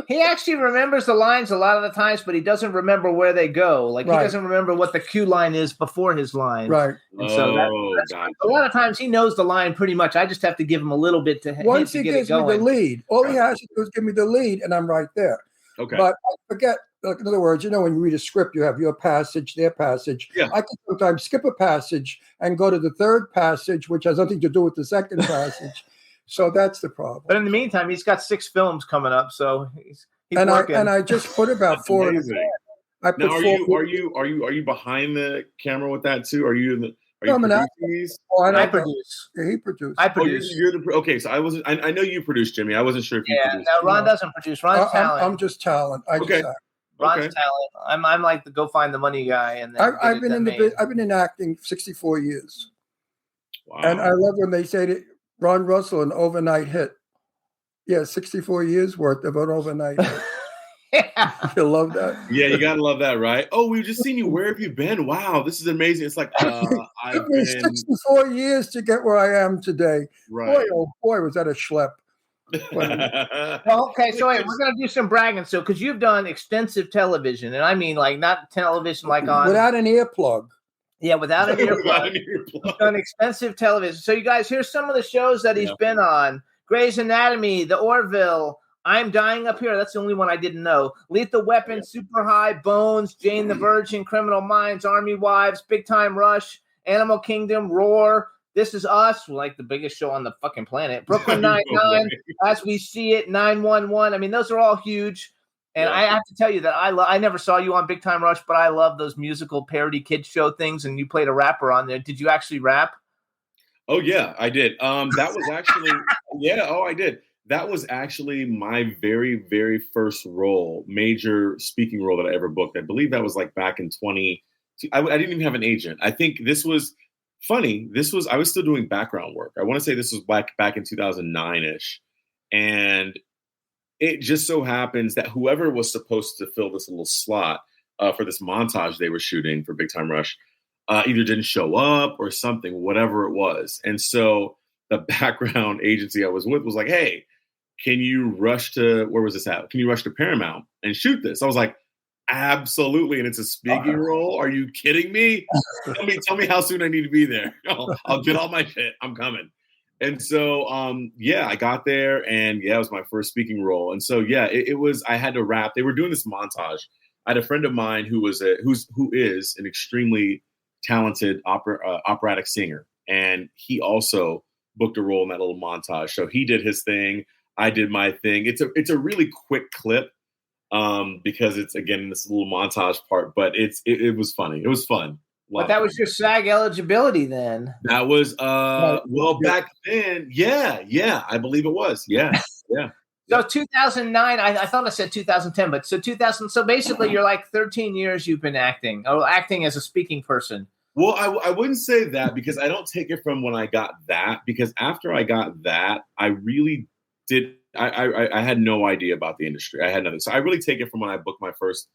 He actually remembers the lines a lot of the times, but he doesn't remember where they go. Like he doesn't remember what the cue line is before his line. Right. And so a lot of times he knows the line pretty much. I just have to give him a little bit to Once to he get gives it going. me the lead, all he has to do is give me the lead, and I'm right there. Okay. But I forget. Like, in other words, when you read a script, you have your passage, their passage. Yeah. I can sometimes skip a passage and go to the third passage, which has nothing to do with the second passage. So that's the problem. But in the meantime, he's got 6 films coming up, so he's working. I just put about 4. I put now, are you behind the camera with that too? Are you in the? I produce. Yeah, he produced. I produce. Okay, so I know you produced, Jimmy. I wasn't sure if you produced. No, Ron doesn't produce. Ron's talent. I'm just talent. Ron's talent. I'm like the go find the money guy, and then I've been in acting 64 years. Wow. And I love when they say to Ron Russell, an overnight hit. Yeah, 64 years worth of an overnight hit. You love that? Yeah, you gotta love that, right? Oh, we've just seen you. Where have you been? Wow, this is amazing. It's like I've been 64 years to get where I am today. Right. Boy, oh boy, was that a schlep. Well, okay, so wait, we're gonna do some bragging. So, because you've done extensive television, and I mean, like, not television like on without an earplug. Yeah, without an earplug. He's done expensive television. So, you guys, here's some of the shows that he's been on: Grey's Anatomy, The Orville, I'm Dying Up Here. That's the only one I didn't know. Lethal Weapon, Super High, Bones, Jane the Virgin, Criminal Minds, Army Wives, Big Time Rush, Animal Kingdom, Roar. This Is Us, like the biggest show on the fucking planet. Brooklyn Nine-Nine, As We See It, 911. I mean, those are all huge. And I have to tell you that I never saw you on Big Time Rush, but I love those musical parody kids show things, and you played a rapper on there. Did you actually rap? Oh, yeah, I did. That was actually I did. That was actually my very, very first role, major speaking role that I ever booked. I believe that was like back in I didn't even have an agent. I think this was funny. I was still doing background work. I want to say this was back in 2009-ish. And it just so happens that whoever was supposed to fill this little slot for this montage they were shooting for Big Time Rush either didn't show up or something, whatever it was. And so the background agency I was with was like, hey, can you rush to, where was this at? Can you rush to Paramount and shoot this? I was like, absolutely. And it's a speaking role. Are you kidding me? Tell me how soon I need to be there. I'll get all my shit. I'm coming. And so, I got there, and it was my first speaking role. And so, it was, I had to rap. They were doing this montage. I had a friend of mine who is an extremely talented operatic singer. And he also booked a role in that little montage. So he did his thing. I did my thing. It's a really quick clip. Because it's, again, this little montage part, but it was funny. It was fun. But that was your SAG eligibility then. That was, back then. Yeah. I believe it was. Yeah. So 2009, I thought I said 2010, but so 2000. So basically you're like 13 years you've been acting as a speaking person. Well, I wouldn't say that, because I don't take it from when I got that, because after I got that, I really did. I had no idea about the industry. I had nothing. So I really take it from when I booked my first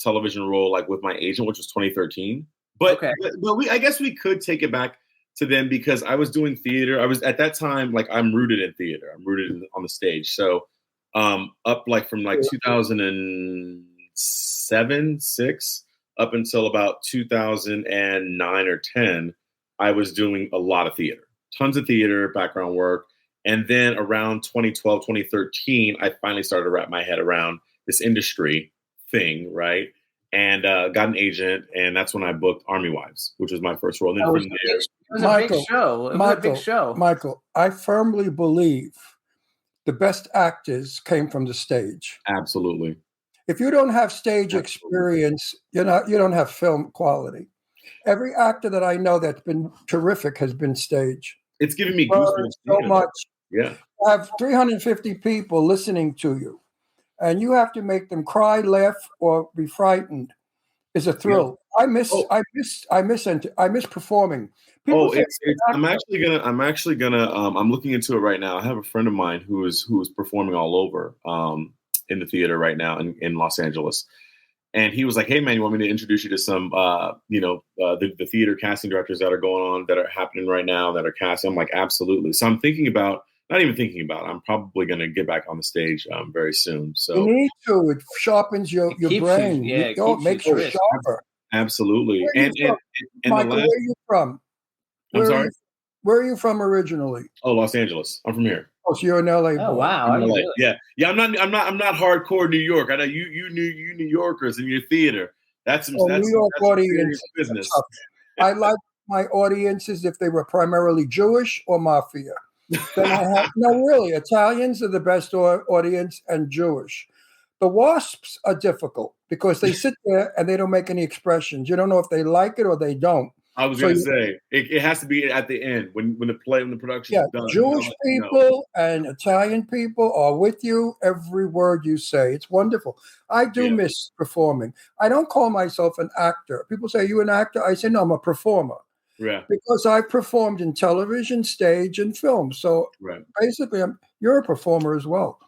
television role, like with my agent, which was 2013. But I guess we could take it back to then, because I was doing theater. I was at that time, like, I'm rooted in theater. I'm rooted on the stage. So up like from like 2007, 6 up until about 2009 or 10, I was doing a lot of theater, tons of theater, background work. And then around 2012, 2013, I finally started to wrap my head around this industry thing, right? And got an agent, and that's when I booked Army Wives, which was my first role. And then from there, it was a big show. It was a big show. Michael, I firmly believe the best actors came from the stage. Absolutely. If you don't have stage experience, you don't have film quality. Every actor that I know that's been terrific has been stage. It's giving me goosebumps so much. Yeah. You have 350 people listening to you, and you have to make them cry, laugh, or be frightened. Is a thrill. Yeah. I miss performing. I'm actually gonna. I'm looking into it right now. I have a friend of mine who is performing all over in the theater right now in Los Angeles. And he was like, hey, man, you want me to introduce you to some, the theater casting directors that are going on, that are happening right now, that are casting? I'm like, absolutely. So I'm I'm probably going to get back on the stage very soon. So you need to. It sharpens your brain. It makes you sharper. Absolutely. Michael, where are you from? I'm sorry? Where are you from originally? Oh, Los Angeles. I'm from here. Oh, so you're in LA. Oh, wow. I'm LA. Yeah. I'm not hardcore New York. I know you New Yorkers in your theater. That's New York audience business. I like my audiences if they were primarily Jewish or mafia. Then I have really. Italians are the best audience, and Jewish. The WASPs are difficult because they sit there and they don't make any expressions. You don't know if they like it or they don't. I was going to say it has to be at the end when the production is done. Jewish people and Italian people are with you every word you say. It's wonderful. I do miss performing. I don't call myself an actor. People say, are you an actor? I say, no, I'm a performer. Yeah. Because I've performed in television, stage, and film. So basically, you're a performer as well.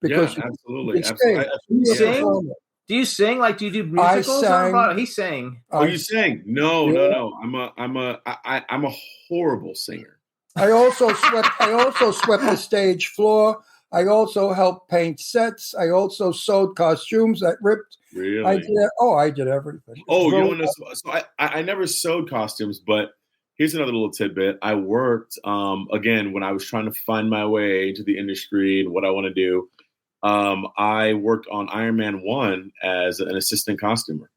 Because absolutely. Do you sing? Like, do you do musicals? He sang. Oh, you sang? No. I'm a horrible singer. I also swept the stage floor. I also helped paint sets. I also sewed costumes that ripped. Really? I did everything. Oh, you don't know. So I never sewed costumes, but here's another little tidbit. I worked, again, when I was trying to find my way into the industry and what I want to do. I worked on Iron Man 1 as an assistant costumer.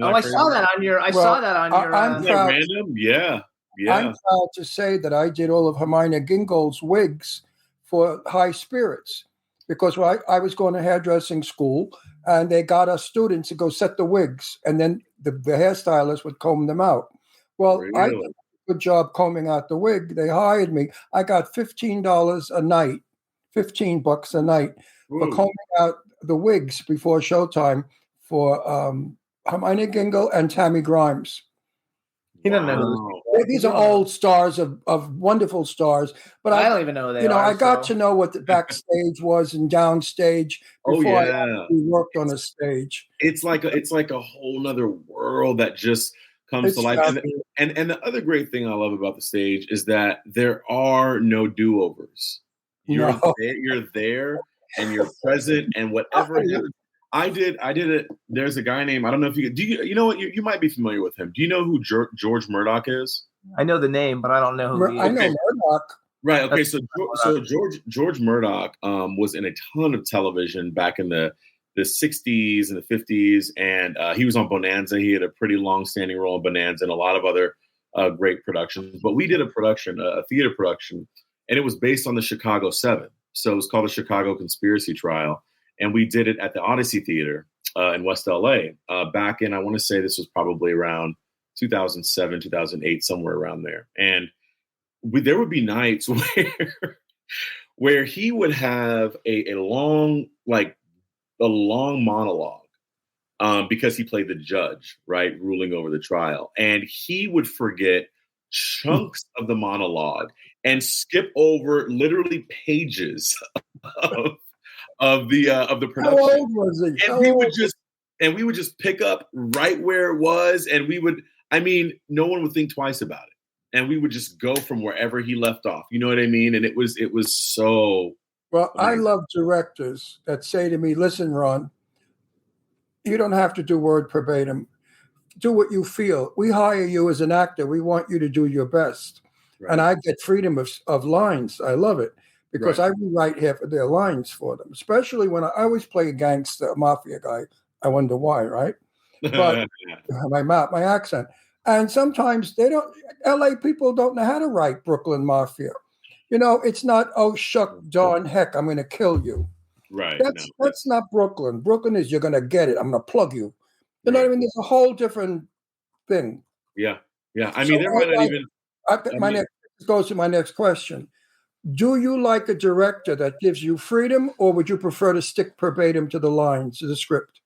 I saw that on your. saw that on your. I'm proud. Random? Yeah. I'm proud to say that I did all of Hermione Gingold's wigs for High Spirits because I was going to hairdressing school and they got us students to go set the wigs and then the hairstylist would comb them out. Well, Really? I did a good job combing out the wig. They hired me. I got $15 a night, $15 a night for combing out the wigs before showtime for Hermione Gingold and Tammy Grimes. He doesn't know. These are old stars of wonderful stars, but I don't even know who they are. I got to know what the backstage was and downstage before I actually worked on a stage. It's like a whole nother world that just comes to life. And the other great thing I love about the stage is that there are no do-overs. You're there and you're present and whatever happens. I did it. There's a guy named, I don't know if you know what, you might be familiar with him. Do you know who George Murdoch is? I know the name, but I don't know who he is. I know Murdoch. Right. Okay. So George Murdoch was in a ton of television back in the 60s and the 50s. And he was on Bonanza. He had a pretty long-standing role in Bonanza and a lot of other great productions. But we did a theater production, and it was based on the Chicago 7. So it was called the Chicago Conspiracy Trial. And we did it at the Odyssey Theater in West LA back in, I want to say this was probably around 2007, 2008, somewhere around there. And there would be nights where he would have a long monologue because he played the judge, right, ruling over the trial. And he would forget chunks of the monologue and skip over literally pages of the production. How old was he? And we would just pick up right where it was, and no one would think twice about it. And we would just go from wherever he left off. You know what I mean? And it was so well, amazing. I love directors that say to me, listen, Ron, you don't have to do word verbatim. Do what you feel. We hire you as an actor. We want you to do your best. Right. And I get freedom of lines. I love it. Because I rewrite half of their lines for them, especially when I always play a gangster, a mafia guy. I wonder why, right? But my accent. And sometimes LA people don't know how to write Brooklyn Mafia. It's not, oh, shuck, darn heck, I'm going to kill you. Right. That's not Brooklyn. Brooklyn is, you're going to get it. I'm going to plug you. You know what I mean? There's a whole different thing. Yeah. Yeah. I mean, there might not even. This goes to my next question. Do you like a director that gives you freedom, or would you prefer to stick verbatim to the lines, to the script?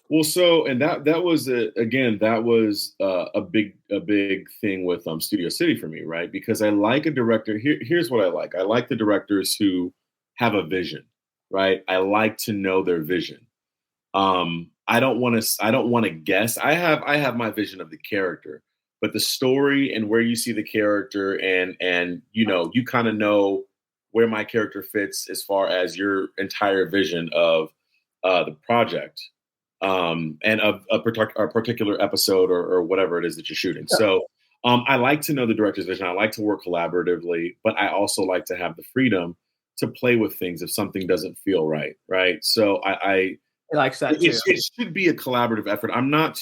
Well, and that was a big thing with Studio City for me, right? Because I like a director. Here's what I like. I like the directors who have a vision, right? I like to know their vision. I don't want to guess. I have my vision of the character. But the story and where you see the character and you kind of know where my character fits as far as your entire vision of the project and of a particular episode or whatever it is that you're shooting. Yeah. So I like to know the director's vision. I like to work collaboratively, but I also like to have the freedom to play with things if something doesn't feel right. Right. So I like that too. It should be a collaborative effort. I'm not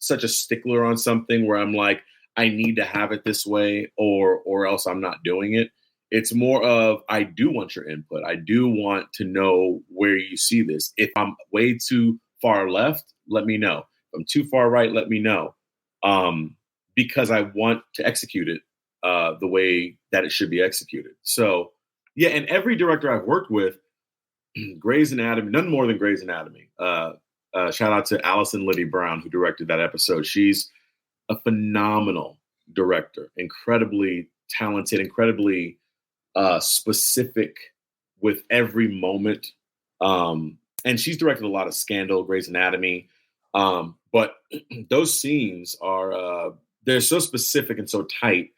such a stickler on something where I'm like, I need to have it this way or else I'm not doing it. It's more of, I do want your input. I do want to know where you see this. If I'm way too far left, let me know. If I'm too far right, let me know. Because I want to execute it the way that it should be executed. So, yeah, and every director I've worked with, Grey's Anatomy, none more than Grey's Anatomy. Shout out to Allison Liddy Brown, who directed that episode. She's a phenomenal director, incredibly talented, incredibly specific with every moment. And she's directed a lot of Scandal, Grey's Anatomy. But those scenes are, they're so specific and so tight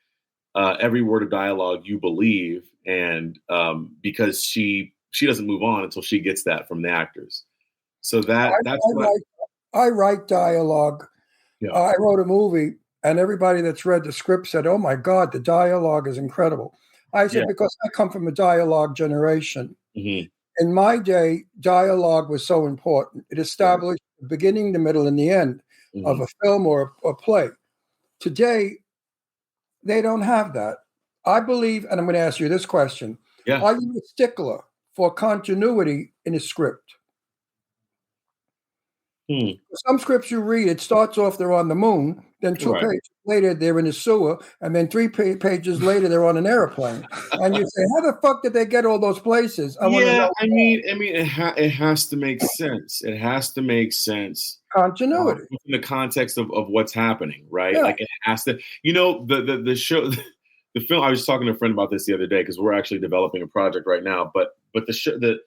every word of dialogue you believe, and because she doesn't move on until she gets that from the actors. So I write dialogue. Yeah. I wrote a movie, and everybody that's read the script said, "Oh my God, the dialogue is incredible." I said, because I come from a dialogue generation. Mm-hmm. In my day, dialogue was so important. It established the beginning, the middle, and the end of a film or a play. Today, they don't have that. I believe, and I'm going to ask you this question. Yeah. Are you a stickler for continuity in a script? Some scripts you read, it starts off they're on the moon, then 2 pages later they're in the sewer, and then 3 pages later they're on an airplane. And you say, how the fuck did they get all those places? I mean, it has to make sense. It has to make sense. Continuity in the context of what's happening, right? Yeah. Like it has to. The show, the film. I was talking to a friend about this the other day because we're actually developing a project right now. But the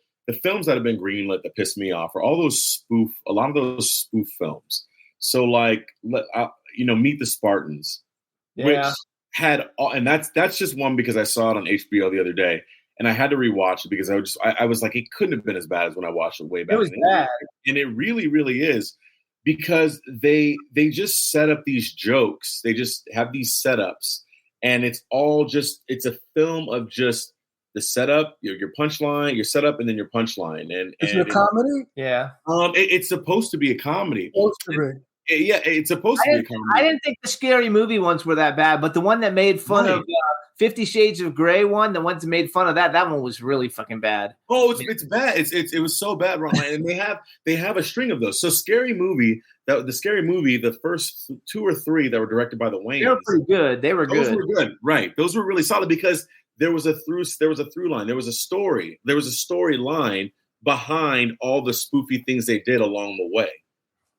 films that have been greenlit that piss me off are all those a lot of those spoof films. So like, Meet the Spartans, which had all, and that's just one because I saw it on HBO the other day, and I had to rewatch it because I was like, it couldn't have been as bad as when I watched it way back. It was bad, and it really, really is because they just set up these jokes. They just have these setups, and it's a film of just the setup, your punchline, your setup, and then your punchline. And is it a comedy? Yeah. It's supposed to be a comedy. Supposed to be. Yeah, it's supposed to be a comedy. I didn't think the Scary Movie ones were that bad, but the one that made fun of 50 Shades of Grey the ones that made fun of that one was really fucking bad. Oh, it's bad. It was so bad, Ron. And they have a string of those. So the Scary Movie, the first 2 or 3 that were directed by the Wayans, they were pretty good. Those were good, right? Those were really solid because there was a through line. There was a story. There was a storyline behind all the spoofy things they did along the way.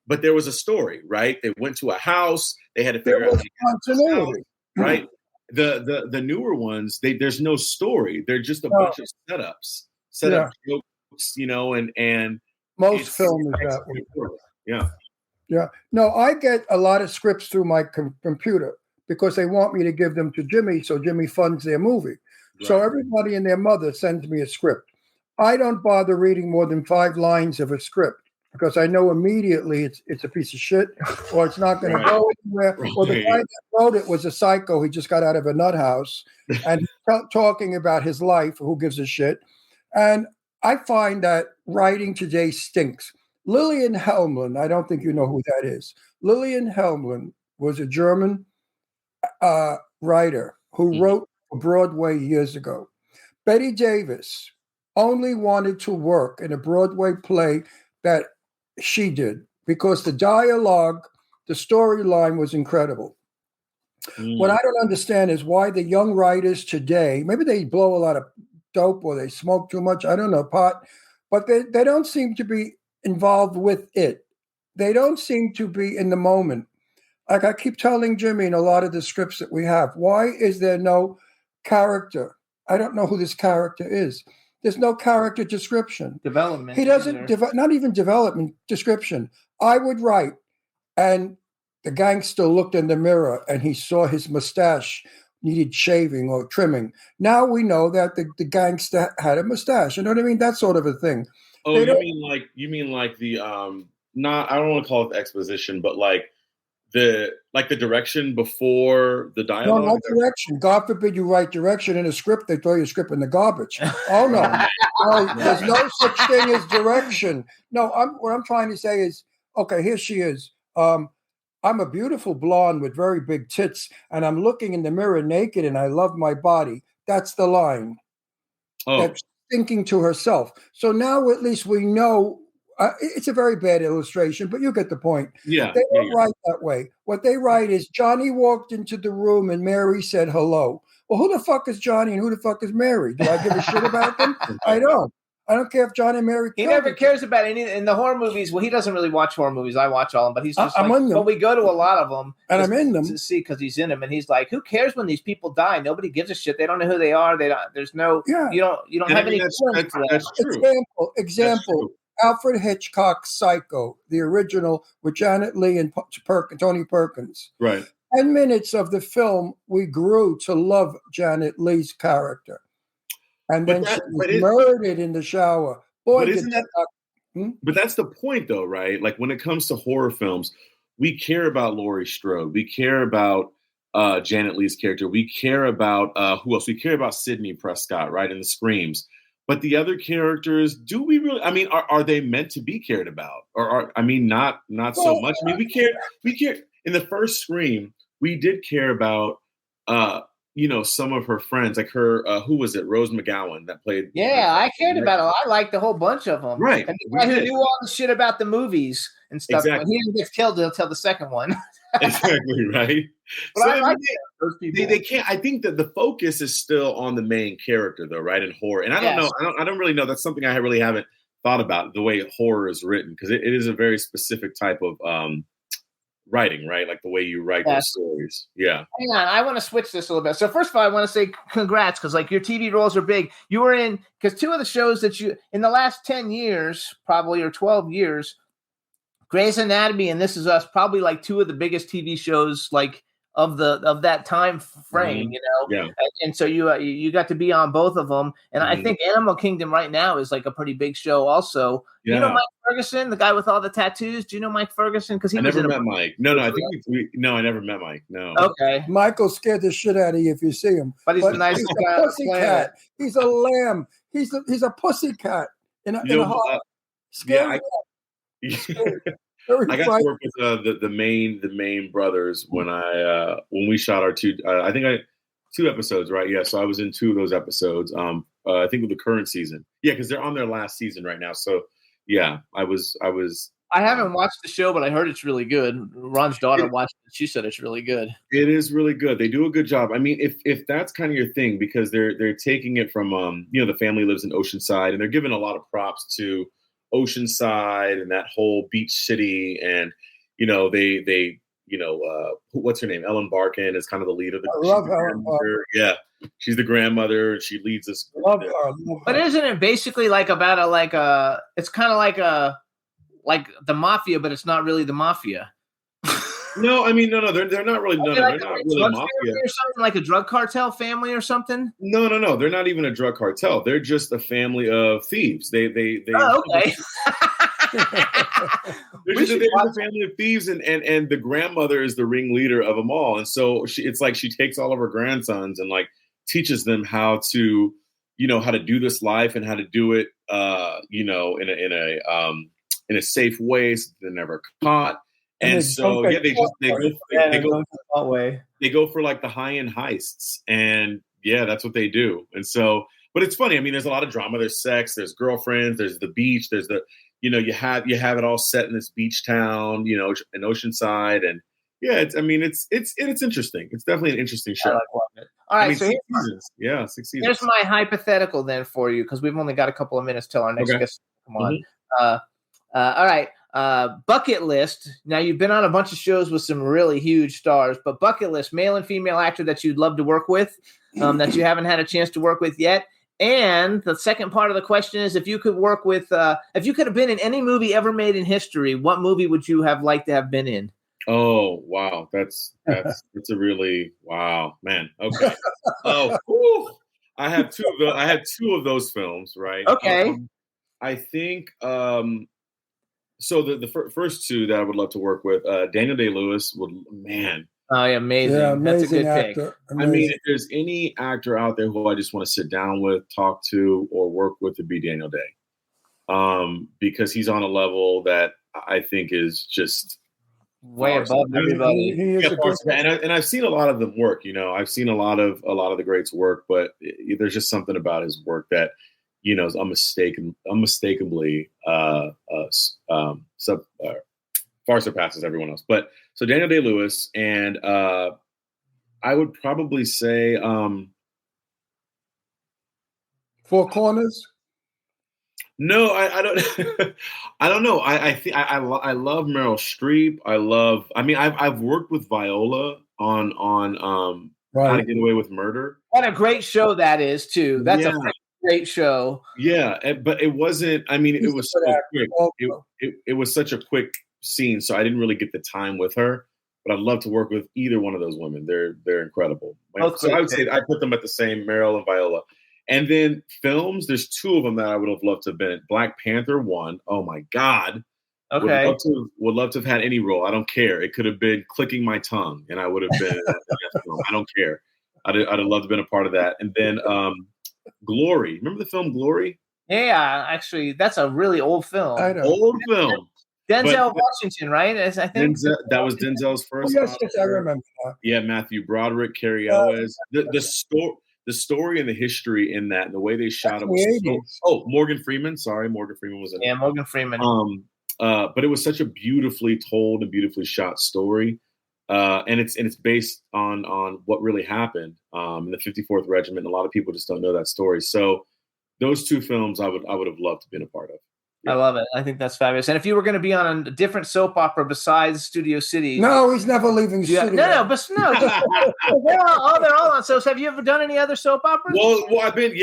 But there was a story, right? They went to a house. They had to figure out continuity, right? The newer ones, there's no story. They're just a bunch of setups, jokes, and most films that way. Yeah. Yeah. No, I get a lot of scripts through my computer because they want me to give them to Jimmy, so Jimmy funds their movie. Right. So everybody and their mother sends me a script. I don't bother reading more than 5 lines of a script because I know immediately it's a piece of shit or it's not going to go anywhere. Right. Or the guy that wrote it was a psycho. He just got out of a nut house and talking about his life. Who gives a shit? And I find that writing today stinks. Lillian Hellman, I don't think you know who that is. Lillian Hellman was a German writer who wrote for Broadway years ago. Betty Davis only wanted to work in a Broadway play that she did because the dialogue, the storyline was incredible. What I don't understand is why the young writers today, maybe they blow a lot of dope or they smoke too much, I don't know, pot, but they don't seem to be involved with it. They don't seem to be in the moment. Like I keep telling Jimmy in a lot of the scripts that we have, why is there no character? I don't know who this character is. There's no character description. Development. He doesn't, not even development, description. I would write, and the gangster looked in the mirror and he saw his mustache needed shaving or trimming. Now we know that the gangster had a mustache. You know what I mean? That sort of a thing. Oh, you mean like the not, I don't want to call it the exposition, but like the direction before the dialogue? No, not direction. God forbid you write direction in a script. They throw your script in the garbage. Oh, no. No, there's no such thing as direction. No, what I'm trying to say is, okay, here she is. I'm a beautiful blonde with very big tits, and I'm looking in the mirror naked, and I love my body. That's the line. Oh. That's thinking to herself. So now at least we know. It's a very bad illustration, but you get the point. Yeah, they don't write that way. What they write is Johnny walked into the room and Mary said hello. Well, who the fuck is Johnny and who the fuck is Mary? Do I give a shit about them? I don't. I don't care if Johnny and Mary. He never cares about any in the horror movies. Well, he doesn't really watch horror movies. I watch all of them, but he's just I'm in them. But we go to a lot of them, and I'm in them to see because he's in them, and he's like, "Who cares when these people die? Nobody gives a shit. They don't know who they are. They don't. There's no. Yeah. You don't have any. That's true. Example. Alfred Hitchcock's Psycho, the original with Janet Leigh and Tony Perkins. Right. 10 minutes of the film, we grew to love Janet Leigh's character. And But then that- she was but it- murdered in the shower. Boy, But did isn't that? But that's the point, though, right? Like when it comes to horror films, we care about Laurie Strode. We care about Janet Leigh's character. We care about who else? We care about Sidney Prescott, right? In the Screams. But the other characters, do we really? I mean, are they meant to be cared about? Or not so much. I mean, we care in the first Scream. We did care about some of her friends, like her who was it? Rose McGowan that played. Yeah, I cared about it. I liked a whole bunch of them. Right. And the guy who knew all the shit about the movies and stuff. Exactly. When he didn't get killed until the second one. Exactly, right. But So, I like those people. They can't. I think that the focus is still on the main character, though, right? In horror, and I don't know. I don't really know. That's something I really haven't thought about, the way horror is written, because it is a very specific type of writing, right? Like the way you write those stories. Yeah. Hang on, I want to switch this a little bit. So first of all, I want to say congrats, because like your TV roles are big. You were in, because two of the shows that you in the last 10 years, probably, or 12 years, Grey's Anatomy and This Is Us, probably like two of the biggest TV shows like of that time frame, Yeah. And so you got to be on both of them, and I think Animal Kingdom right now is like a pretty big show also. Yeah. You know Mike Ferguson, the guy with all the tattoos? Do you know Mike Ferguson? Because I never met Mike. No, I think I never met Mike. No. Okay. Michael scared the shit out of you if you see him. But he's the nicest guy on the pussy planet. cat. He's a lamb. He's a pussy cat in a heart. Scary. I got to work with the main brothers when we shot our two episodes, right? Yeah, so I was in two of those episodes. I think with the current season, yeah, because they're on their last season right now. So yeah, I was. I haven't watched the show, but I heard it's really good. Ron's daughter watched it; she said it's really good. It is really good. They do a good job. I mean, if that's kind of your thing, because they're taking it from the family lives in Oceanside, and they're giving a lot of props to Oceanside and that whole beach city, and they what's her name? Ellen Barkin is kind of the lead of the. I love her. Yeah, she's the grandmother, and she leads us. Love her. But isn't it basically like about it's kind of like the mafia, but it's not really the mafia. No, I mean, no, they're not really. No, they're not really mafia or something, like a drug cartel family or something. No, they're not even a drug cartel. They're just a family of thieves. They. Oh, okay. They're just a family of thieves, and the grandmother is the ringleader of them all. And so it's like she takes all of her grandsons and like teaches them how to, how to do this life and how to do it, in a safe way, so they're never caught. And so they go for like the high-end heists, and yeah, that's what they do. And so, but it's funny. I mean, there's a lot of drama. There's sex. There's girlfriends. There's the beach. There's the, you have it all set in this beach town, in Oceanside, and yeah, it's interesting. It's definitely an interesting show. All right, 6 seasons. Yeah, 6 seasons. Here's my hypothetical then for you, because we've only got a couple of minutes till our next guest come on. All right. Bucket list. Now, you've been on a bunch of shows with some really huge stars, but bucket list, male and female actor that you'd love to work with, that you haven't had a chance to work with yet. And the second part of the question is, if you could have been in any movie ever made in history, what movie would you have liked to have been in? Oh, wow. That's a really, wow, man. Okay. Oh, I have two of those films, right? Okay. I think, so the first two that I would love to work with, Daniel Day-Lewis man. Oh, yeah, amazing. Yeah, That's a good actor. pick. I mean, if there's any actor out there who I just want to sit down with, talk to, or work with, it'd be Daniel Day. Because he's on a level that I think is just way above everybody. He is and I've seen a lot of them work. I've seen a lot of the greats work, but there's just something about his work that is unmistakably far surpasses everyone else. But so Daniel Day-Lewis, and I would probably say Four Corners. No, I don't. I don't know. I think I love Meryl Streep. I've worked with Viola on How to Get Away with Murder. What a great show that is too. That's a great show. Yeah, but it wasn't. I mean, it was so quick. It was such a quick scene, so I didn't really get the time with her. but I'd love to work with either one of those women. They're incredible. So I would say I put them at the same, Meryl and Viola. And then films, there's two of them that I would have loved to have been in. Black Panther 1. Oh my God. Okay. Would love to have had any role. I don't care. It could have been clicking my tongue, and I would have been in that film. I don't care. I'd have loved to have been a part of that. And then Glory. Remember the film Glory? Yeah, actually, that's a really old film. I know. Old film. Denzel Washington, right? I think that was Denzel's first. Yes, I remember that. Yeah, Matthew Broderick, Carrie Elwes. The story and the history in that, and the way they shot it was Morgan Freeman. Sorry, Morgan Freeman was in it. Yeah, Morgan Freeman. But it was such a beautifully told and beautifully shot story, and it's based on what really happened in the 54th Regiment. A lot of people just don't know that story. So those two films, I would have loved to have been a part of. I love it. I think that's fabulous. And if you were going to be on a different soap opera besides Studio City, no, he's never leaving studio. No. They're all on. So have you ever done any other soap operas? Well, I've been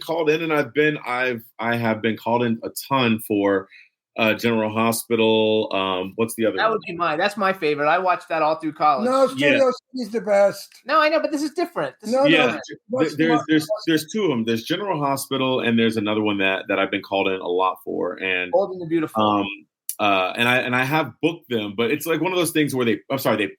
called in, and I have been called in a ton for General Hospital. What's the other? That would be mine. That's my favorite. I watched that all through college. No, Studio City's the best. No, I know, but this is different. There's two of them. There's General Hospital, and there's another one that I've been called in a lot for. And Bold and the Beautiful. And I have booked them, but it's like one of those things where they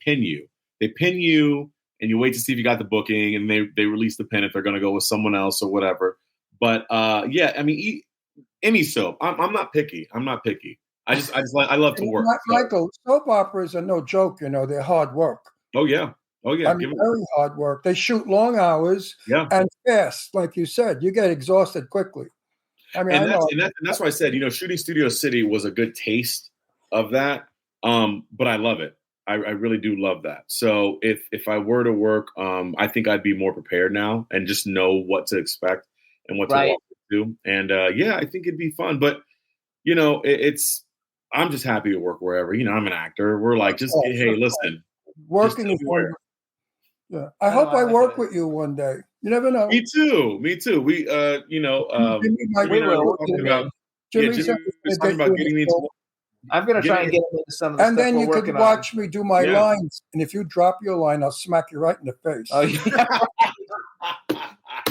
pin you. They pin you, and you wait to see if you got the booking, and they release the pin if they're going to go with someone else or whatever. But any soap. I'm not picky. I love to work. Michael, soap operas are no joke. They're hard work. Oh yeah. Very hard work. They shoot long hours and fast, like you said. You get exhausted quickly. That's why I said, shooting Studio City was a good taste of that. But I love it. I really do love that. So if I were to work, I think I'd be more prepared now and just know what to expect and what to walk into. And I think it'd be fun. But I'm just happy to work wherever. I'm an actor. We're like, hey, listen. Working is wonderful. Yeah. I hope I work with you one day. You never know. Me too. We Jimmy's talking about getting me into. I'm going to try and get into some of the and stuff then you we're could watch me do my lines. And if you drop your line, I'll smack you right in the face. Oh, yeah.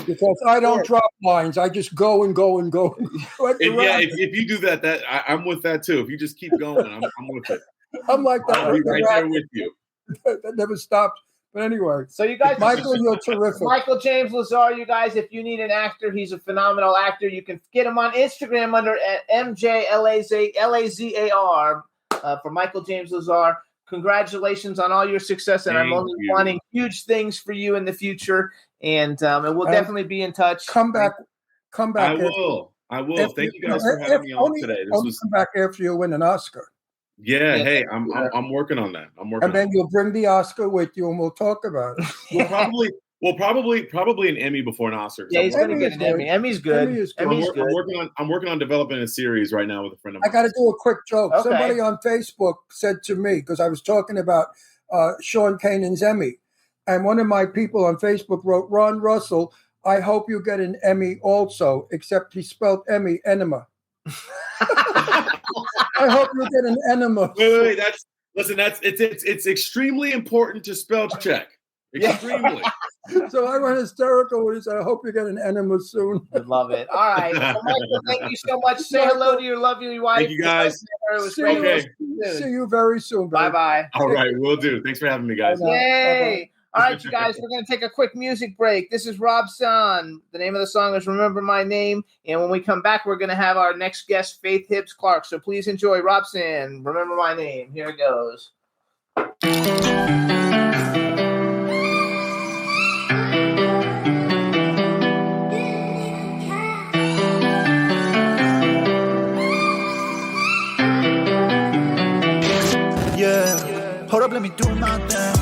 Because I don't drop lines. I just go and go and go. If you do that, I'm with that too. If you just keep going, I'm with it. I'm like that. I'll be right there with you. That never stops. But anyway. So you guys, Michael, you're terrific. Michael James Lazar, you guys, if you need an actor, he's a phenomenal actor. You can get him on Instagram under MJLazar for Michael James Lazar. Congratulations on all your success, and I'm only wanting huge things for you in the future. And we'll definitely be in touch. Come back. I will. Thank you guys for having me on today. Come back after you win an Oscar. Yeah, hey, I'm working on that. And then you'll bring the Oscar with you, and we'll talk about it. We'll probably an Emmy before an Oscar. Yeah, he's going to get an Emmy. Emmy's good. I'm working on developing a series right now with a friend of mine. I got to do a quick joke. Okay. Somebody on Facebook said to me, because I was talking about Sean Kanan's Emmy, and one of my people on Facebook wrote, "Ron Russell, I hope you get an Emmy also," except he spelled Emmy enema. I hope you get an enema. Wait, it's extremely important to spell check. Extremely. So I went hysterical when he said, "I hope you get an enema soon." I love it. All right, well, Michael, thank you so much. Say hello to your lovely wife. Thank you guys. It was great. See you very soon. Bye bye. All right, will do. Thanks for having me, guys. Yay! All right, you guys, we're going to take a quick music break. This is Rob Son. The name of the song is Remember My Name. And when we come back, we're going to have our next guest, Faith Hibbs-Clark. So please enjoy Robson. Remember My Name. Here it goes. Yeah. Hold up, let me do my thing.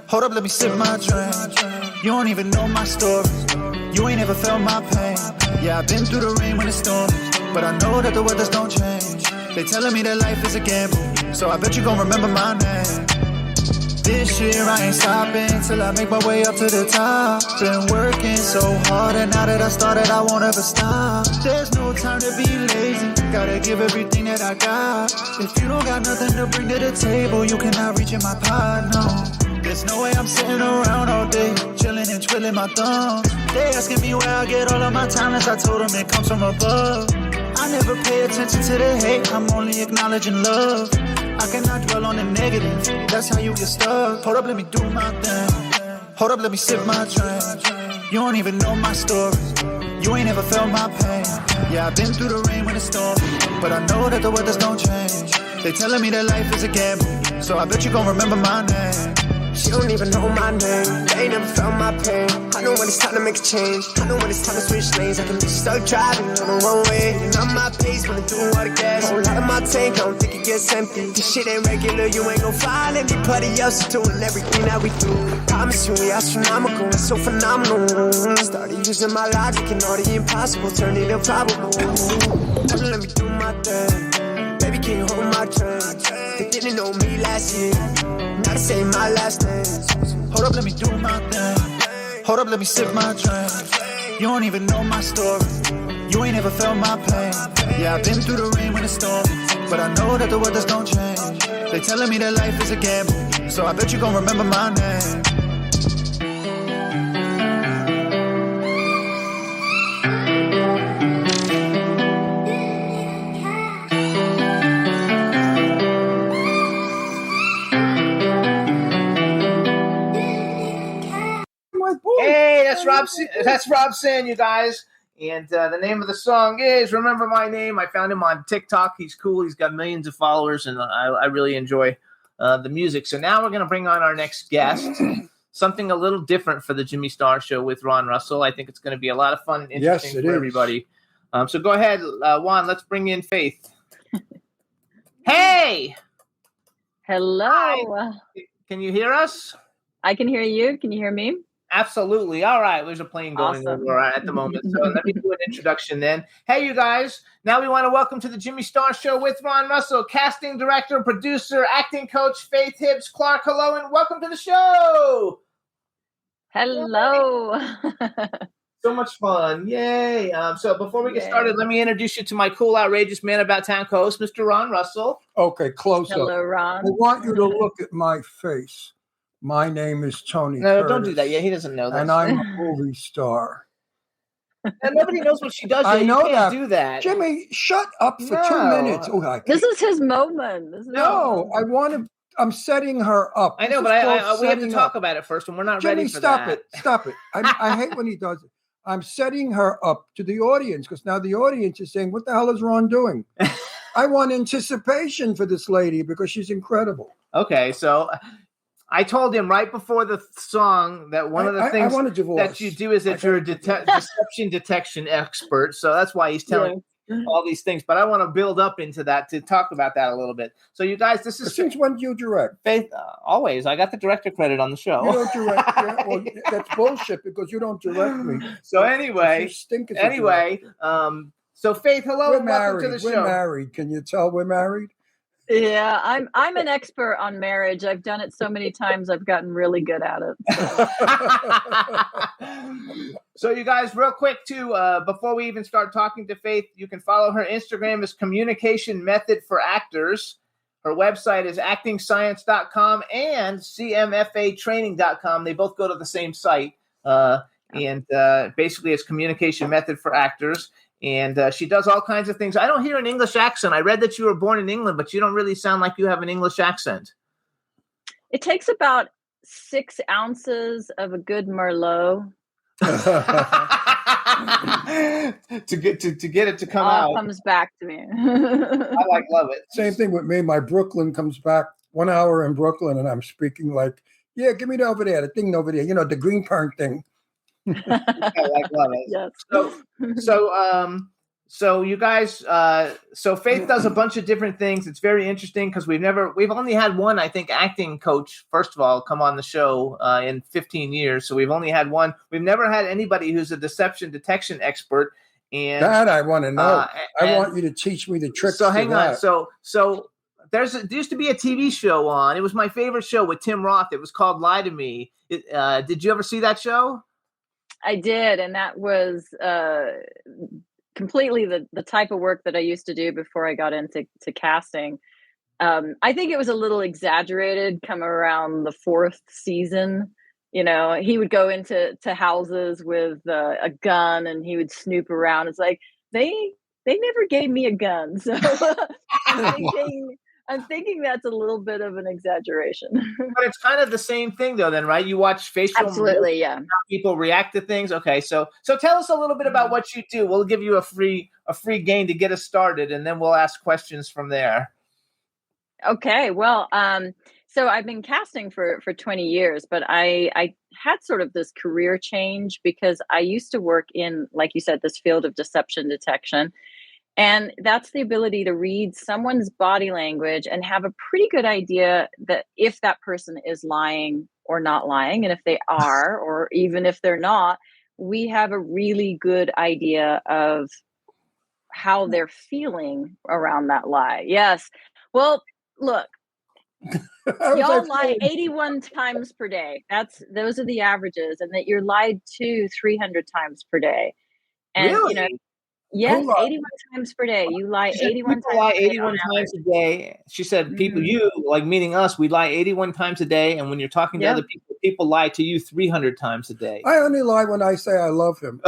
Hold up, let me sip my drink. You don't even know my story. You ain't ever felt my pain. Yeah, I've been through the rain when it's stormy, but I know that the weathers don't change. They telling me that life is a gamble, so I bet you gon' remember my name. This year I ain't stopping till I make my way up to the top. Been working so hard, and now that I started, I won't ever stop. There's no time to be lazy. Gotta give everything that I got. If you don't got nothing to bring to the table, you cannot reach in my pot, no. There's no way I'm sitting around all day, chilling and twiddling my thumbs. They asking me where I get all of my talents, I told them it comes from above. I never pay attention to the hate, I'm only acknowledging love. I cannot dwell on the negative, that's how you get stuck. Hold up, let me do my thing. Hold up, let me sip my drink. You don't even know my story, you ain't ever felt my pain. Yeah, I've been through the rain when it's stormy, but I know that the weather's don't change. They telling me that life is a gamble, so I bet you gon' remember my name. She don't even know my name. They ain't never felt my pain. I know when it's time to make a change. I know when it's time to switch lanes. I can be stuck driving on the wrong way. And I'm my pace when I'm doing all the gas. Whole lot of my tank, I don't think it gets empty. This shit ain't regular, you ain't gon' find anybody else doing everything that we do. Promise you, we astronomical, it's so phenomenal. Started using my logic and all the impossible turned into probable. Let me do my thing. Baby, can you hold my drink? They didn't know me last year. Now they say my last name. Hold up, let me do my thing. Hold up, let me sip my drink. You don't even know my story, you ain't ever felt my pain. Yeah, I've been through the rain when it's stormy, but I know that the weather's don't change. They telling me that life is a gamble, so I bet you gon' remember my name. Hey, that's Rob San, you guys. And the name of the song is Remember My Name. I found him on TikTok. He's cool. He's got millions of followers, and I really enjoy the music. So now we're going to bring on our next guest, something a little different for the Jimmy Star Show with Ron Russell. I think it's going to be a lot of fun and interesting for everybody. So go ahead, Juan. Let's bring in Faith. Hey! Hello. Hi. Can you hear us? I can hear you. Can you hear me? Absolutely. All right. There's a plane going over at the moment. So let me do an introduction then. Hey, you guys. Now we want to welcome to the Jimmy Star Show with Ron Russell, casting director, producer, acting coach, Faith Hibbs-Clark. Hello and welcome to the show. Hello. So much fun. Yay. So before we get started, let me introduce you to my cool, outrageous man about town co-host, Mr. Ron Russell. Okay, close Hello, up. Ron. I want you to look at my face. My name is Tony No, Curtis, don't do that. Yeah, he doesn't know that. And I'm a movie star. And nobody knows what she does. I know you can't do that. Jimmy, shut up for 2 minutes. Oh, this is his moment. I'm setting her up. I know, but we have to talk about it first, and we're not Jimmy, ready for that. Stop it. I hate when he does it. I'm setting her up to the audience because now the audience is saying, what the hell is Ron doing? I want anticipation for this lady because she's incredible. Okay, so I told him right before the song that one of the things that you do is that you're a deception detection expert. So that's why he's telling all these things. But I want to build up into that to talk about that a little bit. So you guys, this is since when do you direct? Faith, always. I got the director credit on the show. You don't direct. Well, that's bullshit because you don't direct me. So anyway, so Faith, hello, we're and married. Welcome to the show. We're married. Can you tell we're married? Yeah, I'm an expert on marriage. I've done it so many times. I've gotten really good at it. So you guys, real quick too, before we even start talking to Faith, you can follow her Instagram is Communication Method for Actors. Her website is actingscience.com and cmfatraining.com. They both go to the same site. And basically it's Communication Method for Actors. And she does all kinds of things. I don't hear an English accent. I read that you were born in England, but you don't really sound like you have an English accent. It takes about 6 ounces of a good Merlot to get it to come out. Comes back to me. I love it. Same thing with me. My Brooklyn comes back 1 hour in Brooklyn, and I'm speaking like, yeah, give me the over there, the thing over there, the green perk thing. I love it. Yes. So you guys, so Faith does a bunch of different things. It's very interesting because we've only had one, I think, acting coach, first of all, come on the show in 15 years. So we've only had one. We've never had anybody who's a deception detection expert. And that I want to know. I want you to teach me the tricks. So hang on. So there used to be a TV show on. It was my favorite show with Tim Roth. It was called Lie to Me. Did you ever see that show? I did, and that was completely the type of work that I used to do before I got into casting. I think it was a little exaggerated come around the 4th season. You know, he would go into houses with a gun and he would snoop around. It's like, they never gave me a gun. So I'm thinking that's a little bit of an exaggeration. But it's kind of the same thing though, then, right? You watch facial Absolutely, yeah. how people react to things. Okay, so tell us a little bit about what you do. We'll give you a free game to get us started, and then we'll ask questions from there. Okay, well, so I've been casting for 20 years, but I had sort of this career change because I used to work in, like you said, this field of deception detection. And that's the ability to read someone's body language and have a pretty good idea that if that person is lying or not lying. And if they are, or even if they're not, we have a really good idea of how they're feeling around that lie. Yes. Well, look, y'all lie 81 times per day. Those are the averages, and that you're lied to 300 times per day. And really? you know, yes, 81 times per day. You lie 81 times. Lie 81 times a day. She said, "People, you like meaning us. We lie 81 times a day, and when you're talking to other people, people lie to you 300 times a day." I only lie when I say I love him.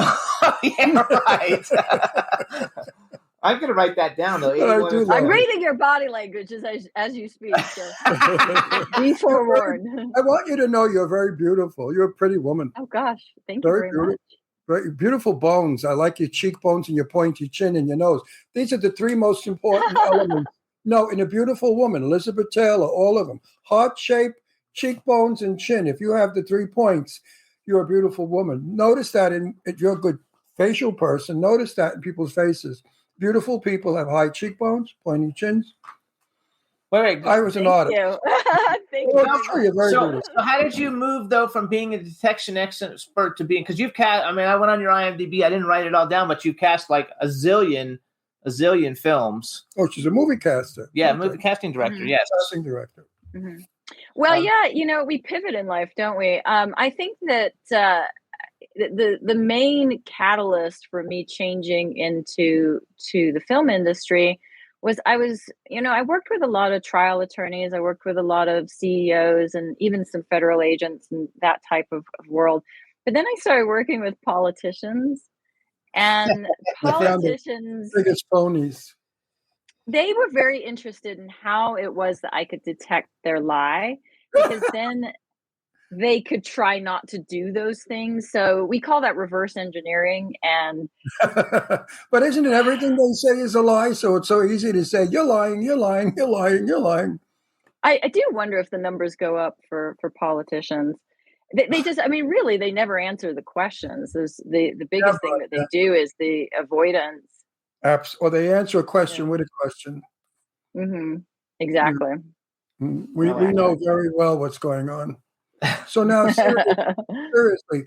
Yeah, right. I'm going to write that down, though. I'm reading your body language as you speak. So be forewarned. I want you to know you're very beautiful. You're a pretty woman. Oh, gosh. Thank you very much. Very beautiful bones. I like your cheekbones and your pointy chin and your nose. These are the 3 most important elements. No, in a beautiful woman, Elizabeth Taylor, all of them. Heart shape, cheekbones, and chin. If you have the 3 points, you're a beautiful woman. Notice that if you're a good facial person, notice that in people's faces. Beautiful people have high cheekbones, pointy chins. Wait. I was an artist. Thank you. So how did you move, though, from being a detection expert to being, because you've cast, I mean, I went on your IMDb, I didn't write it all down, but you've cast like a zillion films. Oh, she's a movie caster. Yeah, movie casting director, Mm-hmm. yes. Casting director. Mm-hmm. Well, yeah, you know, we pivot in life, don't we? I think that the main catalyst for me changing into the film industry was I worked with a lot of trial attorneys. I worked with a lot of CEOs and even some federal agents and that type of world. But then I started working with politicians, and politicians, biggest ponies. They were very interested in how it was that I could detect their lie, because then they could try not to do those things. So we call that reverse engineering. And but isn't it everything they say is a lie? So it's so easy to say, you're lying, you're lying, you're lying, you're lying. I do wonder if the numbers go up for politicians. They just, I mean, really, they never answer the questions. The biggest thing that they do is the avoidance. Or they answer a question with a question. Mm-hmm. Exactly. Mm-hmm. We know very well what's going on. So now, seriously,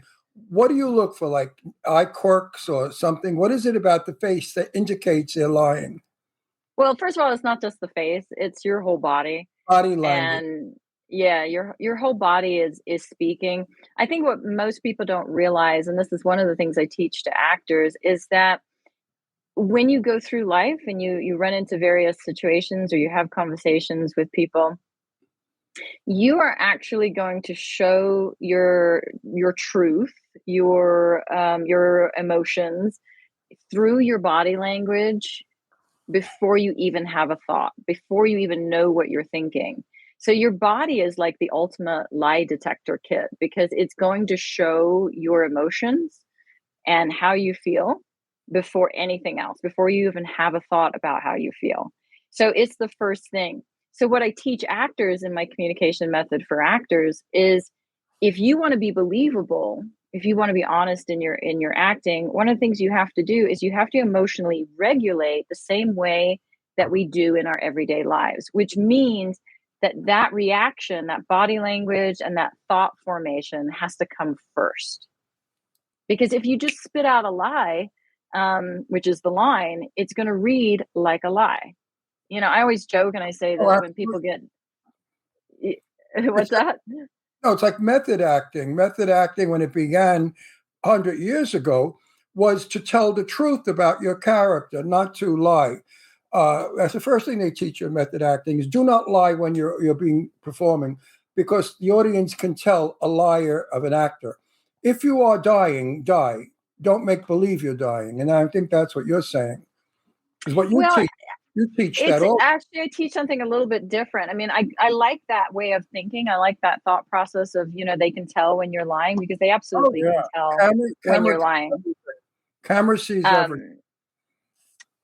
what do you look for? Like eye quirks or something? What is it about the face that indicates they're lying? Well, first of all, it's not just the face; it's your whole body. Body language. And yeah, your whole body is speaking. I think what most people don't realize, and this is one of the things I teach to actors, is that when you go through life and you run into various situations or you have conversations with people, you are actually going to show your truth, your emotions through your body language before you even have a thought, before you even know what you're thinking. So your body is like the ultimate lie detector kit, because it's going to show your emotions and how you feel before anything else, before you even have a thought about how you feel. So it's the first thing. So what I teach actors in my communication method for actors is, if you want to be believable, if you want to be honest in your acting, one of the things you have to do is you have to emotionally regulate the same way that we do in our everyday lives, which means that reaction, that body language, and that thought formation has to come first. Because if you just spit out a lie, which is the line, it's going to read like a lie. You know, I always joke and I say that when people get, what's that? No, it's like method acting. Method acting, when it began 100 years ago, was to tell the truth about your character, not to lie. That's the first thing they teach you in method acting is do not lie when you're being performing, because the audience can tell a liar of an actor. If you are dying, die. Don't make believe you're dying. And I think that's what you're saying. Is what you teach. You teach that also. Actually, I teach something a little bit different. I mean, I like that way of thinking. I like that thought process of, they can tell when you're lying, because they absolutely can tell when you're lying. Camera sees everything.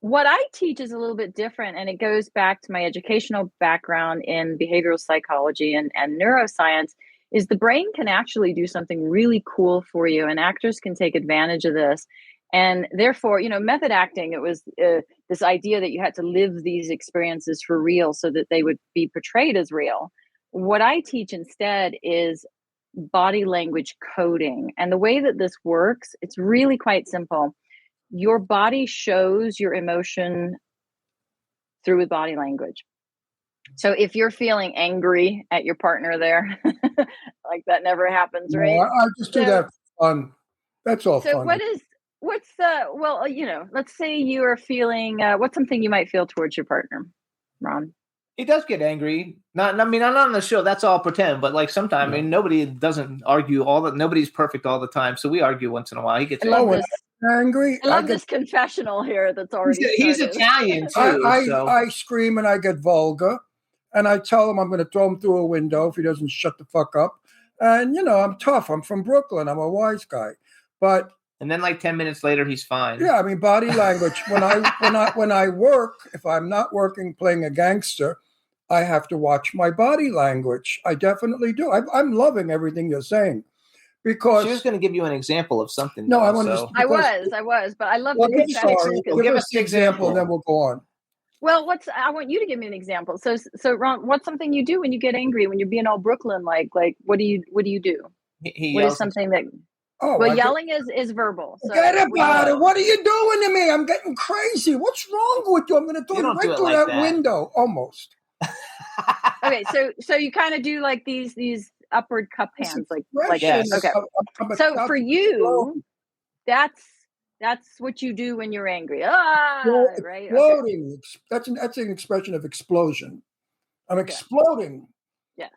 What I teach is a little bit different, and it goes back to my educational background in behavioral psychology and neuroscience, is the brain can actually do something really cool for you, and actors can take advantage of this. And therefore, method acting, it was this idea that you had to live these experiences for real so that they would be portrayed as real. What I teach instead is body language coding. And the way that this works, it's really quite simple. Your body shows your emotion through body language. So if you're feeling angry at your partner there, like that never happens, right? No, I just do that for fun. That's all fun. So let's say you are feeling, what's something you might feel towards your partner, Ron? He does get angry. Not on the show. That's all pretend. But like sometimes, nobody doesn't argue nobody's perfect all the time. So we argue once in a while. He gets angry. I love this confessional here that's already he's Italian too. I scream and I get vulgar, and I tell him I'm going to throw him through a window if he doesn't shut the fuck up. And I'm tough. I'm from Brooklyn. I'm a wise guy. And then like 10 minutes later, he's fine. Yeah, I mean, body language. When I work, if I'm not working playing a gangster, I have to watch my body language. I definitely do. I'm loving everything you're saying. Because she was going to give you an example of something. No, I was, but I love the give us the example, and then we'll go on. Well, I want you to give me an example. So Ron, what's something you do when you get angry, when you're being all Brooklyn like what do you do? What is something that? Yelling is verbal. So forget about it. What are you doing to me? I'm getting crazy. What's wrong with you? I'm going to throw you right through that window. Almost. Okay, so you kind of do like these upward cup hands, like yes. Okay. So for you, that's what you do when you're angry. Right? Exploding. Okay. That's an expression of explosion. I'm exploding. Yes.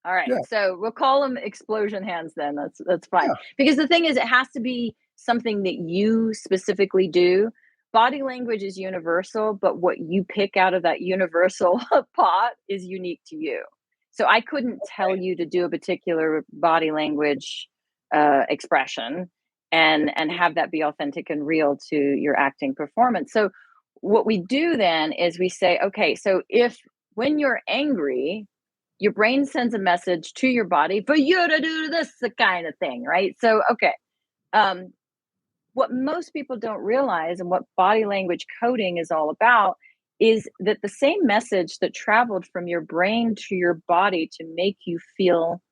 All right. Yeah. So we'll call them explosion hands then. That's fine. Yeah. Because the thing is, it has to be something that you specifically do. Body language is universal, but what you pick out of that universal pot is unique to you. So I couldn't tell you to do a particular body language expression and have that be authentic and real to your acting performance. So what we do then is we say, okay, so if when you're angry, your brain sends a message to your body for you to do this kind of thing, right? So, okay. What most people don't realize and what body language coding is all about is that the same message that traveled from your brain to your body to make you feel,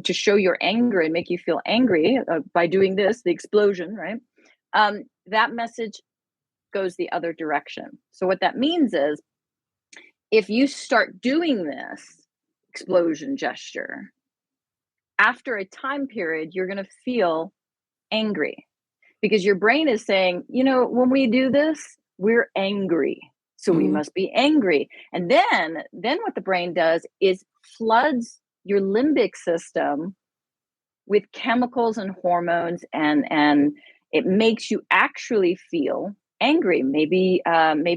to show your anger and make you feel angry by doing this, the explosion, right? That message goes the other direction. So what that means is if you start doing this explosion gesture, after a time period, you're going to feel angry because your brain is saying, when we do this, we're angry. So we must be angry. And then what the brain does is floods your limbic system with chemicals and hormones, and it makes you actually feel angry. Maybe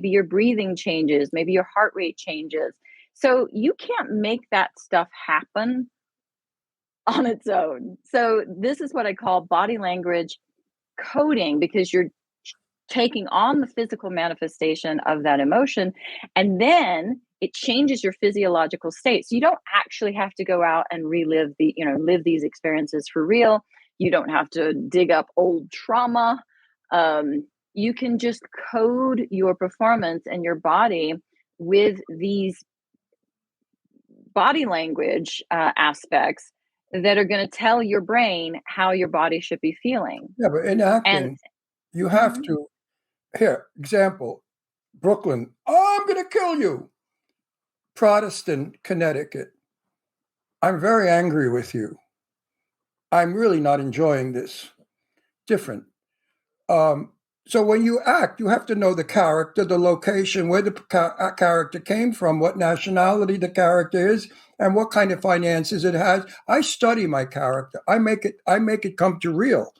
your breathing changes, maybe your heart rate changes. So you can't make that stuff happen on its own. So this is what I call body language coding, because you're taking on the physical manifestation of that emotion, and then it changes your physiological state. So you don't actually have to go out and relive live these experiences for real. You don't have to dig up old trauma. You can just code your performance and your body with these body language aspects that are going to tell your brain how your body should be feeling. Yeah, but in acting, you have to. Here, example, Brooklyn. Oh, I'm going to kill you. Protestant, Connecticut. I'm very angry with you. I'm really not enjoying this. Different. So when you act, you have to know the character, the location, where the character came from, what nationality the character is, and what kind of finances it has. I study my character. I make it come to real.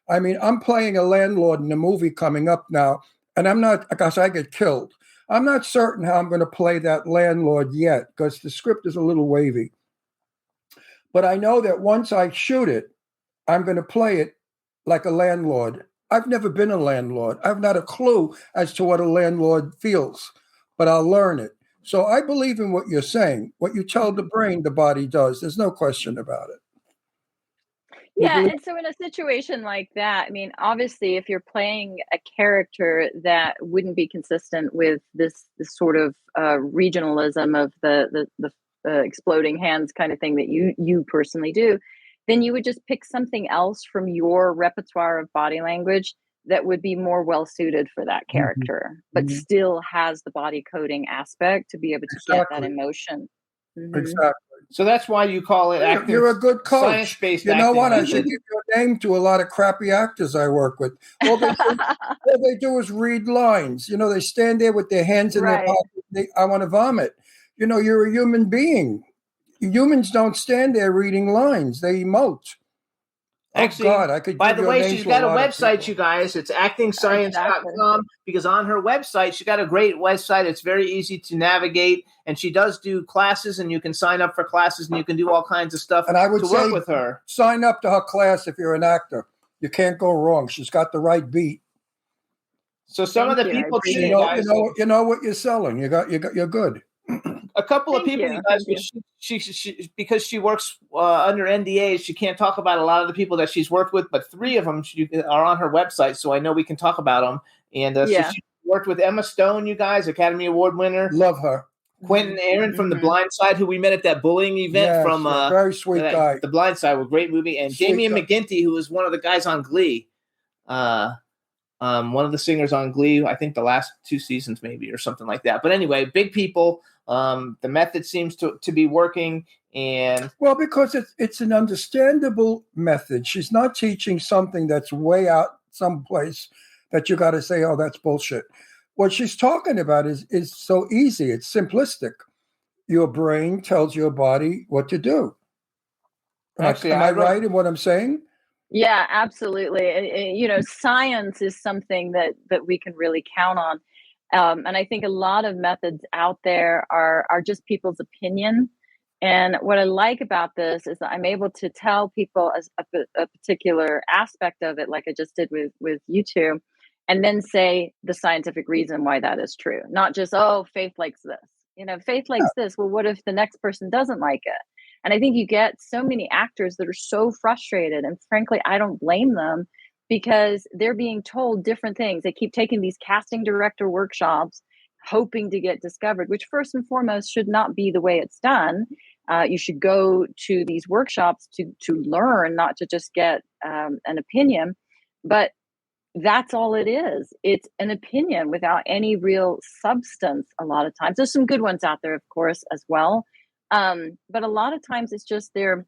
I mean, I'm playing a landlord in a movie coming up now, and I'm not, because I get killed. I'm not certain how I'm going to play that landlord yet, because the script is a little wavy. But I know that once I shoot it, I'm going to play it like a landlord. I've never been a landlord. I've not a clue as to what a landlord feels, but I'll learn it. So I believe in what you're saying. What you tell the brain, the body does. There's no question about it. Yeah, and so in a situation like that, I mean, obviously, if you're playing a character that wouldn't be consistent with this sort of regionalism of the exploding hands kind of thing that you personally do, then you would just pick something else from your repertoire of body language that would be more well suited for that character, but still has the body coding aspect to be able to get that emotion. Exactly. So that's why you call it acting. You're a good coach. Science-based you know acting what? I method. should give your name to a lot of crappy actors I work with. All they do is read lines. You know, they stand there with their hands in their pocket. I want to vomit. You know, you're a human being. Humans don't stand there reading lines. They emote. Actually, oh God, I could. By the way, she's got a website, you guys. It's actingscience.com because on her website, she got a great website. It's very easy to navigate, and she does do classes, and you can sign up for classes, and you can do all kinds of stuff and I would to work with her. Sign up to her class if you're an actor. You can't go wrong. She's got the right beat. So some of the people, you know what you're selling. You're good. A couple of people, you guys, she because she works under NDA, she can't talk about a lot of the people that she's worked with, but 3 of them are on her website, so I know we can talk about them. And so she worked with Emma Stone, you guys, Academy Award winner. Love her. Quentin Aaron from The Blind Side, who we met at that bullying event from very sweet guy. The Blind Side, a great movie, and Damien McGinty, who was one of the guys on Glee. One of the singers on Glee, I think the last 2 seasons maybe or something like that. But anyway, big people. The method seems to be working, and because it's an understandable method. She's not teaching something that's way out someplace that you got to say, oh, that's bullshit. What she's talking about is so easy. It's simplistic. Your brain tells your body what to do. Am I right in what I'm saying? Yeah, absolutely. You know, science is something that we can really count on. And I think a lot of methods out there are just people's opinion. And what I like about this is that I'm able to tell people a particular aspect of it, like I just did with you two, and then say the scientific reason why that is true. Not just, oh, Faith likes this. You know, Faith likes this. Well, what if the next person doesn't like it? And I think you get so many actors that are so frustrated. And frankly, I don't blame them, because they're being told different things. They keep taking these casting director workshops, hoping to get discovered, which first and foremost should not be the way it's done. You should go to these workshops to learn, not to just get an opinion. But that's all it is. It's an opinion without any real substance a lot of times. There's some good ones out there, of course, as well. But a lot of times it's just they're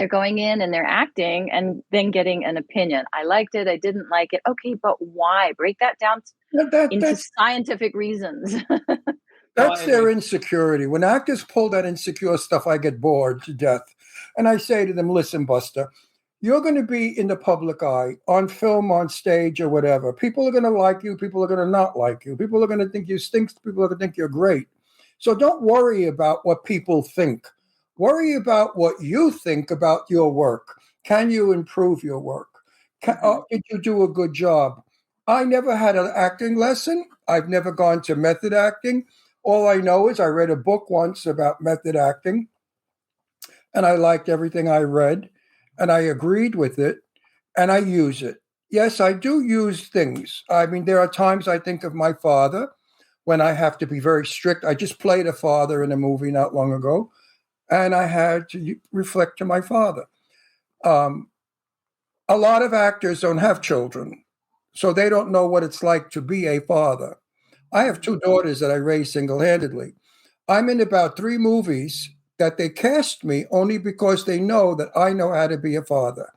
going in and they're acting and then getting an opinion. I liked it. I didn't like it. Okay, but why? Break that down into scientific reasons. That's their insecurity. When actors pull that insecure stuff, I get bored to death. And I say to them, listen, Buster, you're going to be in the public eye, on film, on stage, or whatever. People are going to like you. People are going to not like you. People are going to think you stink. People are going to think you're great. So don't worry about what people think. Worry about what you think about your work. Can you improve your work? Did you do a good job? I never had an acting lesson. I've never gone to method acting. All I know is I read a book once about method acting, and I liked everything I read, and I agreed with it, and I use it. Yes, I do use things. I mean, there are times I think of my father when I have to be very strict. I just played a father in a movie not long ago, and I had to reflect to my father. A lot of actors don't have children, so they don't know what it's like to be a father. I have 2 daughters that I raised single-handedly. I'm in about 3 movies that they cast me only because they know that I know how to be a father.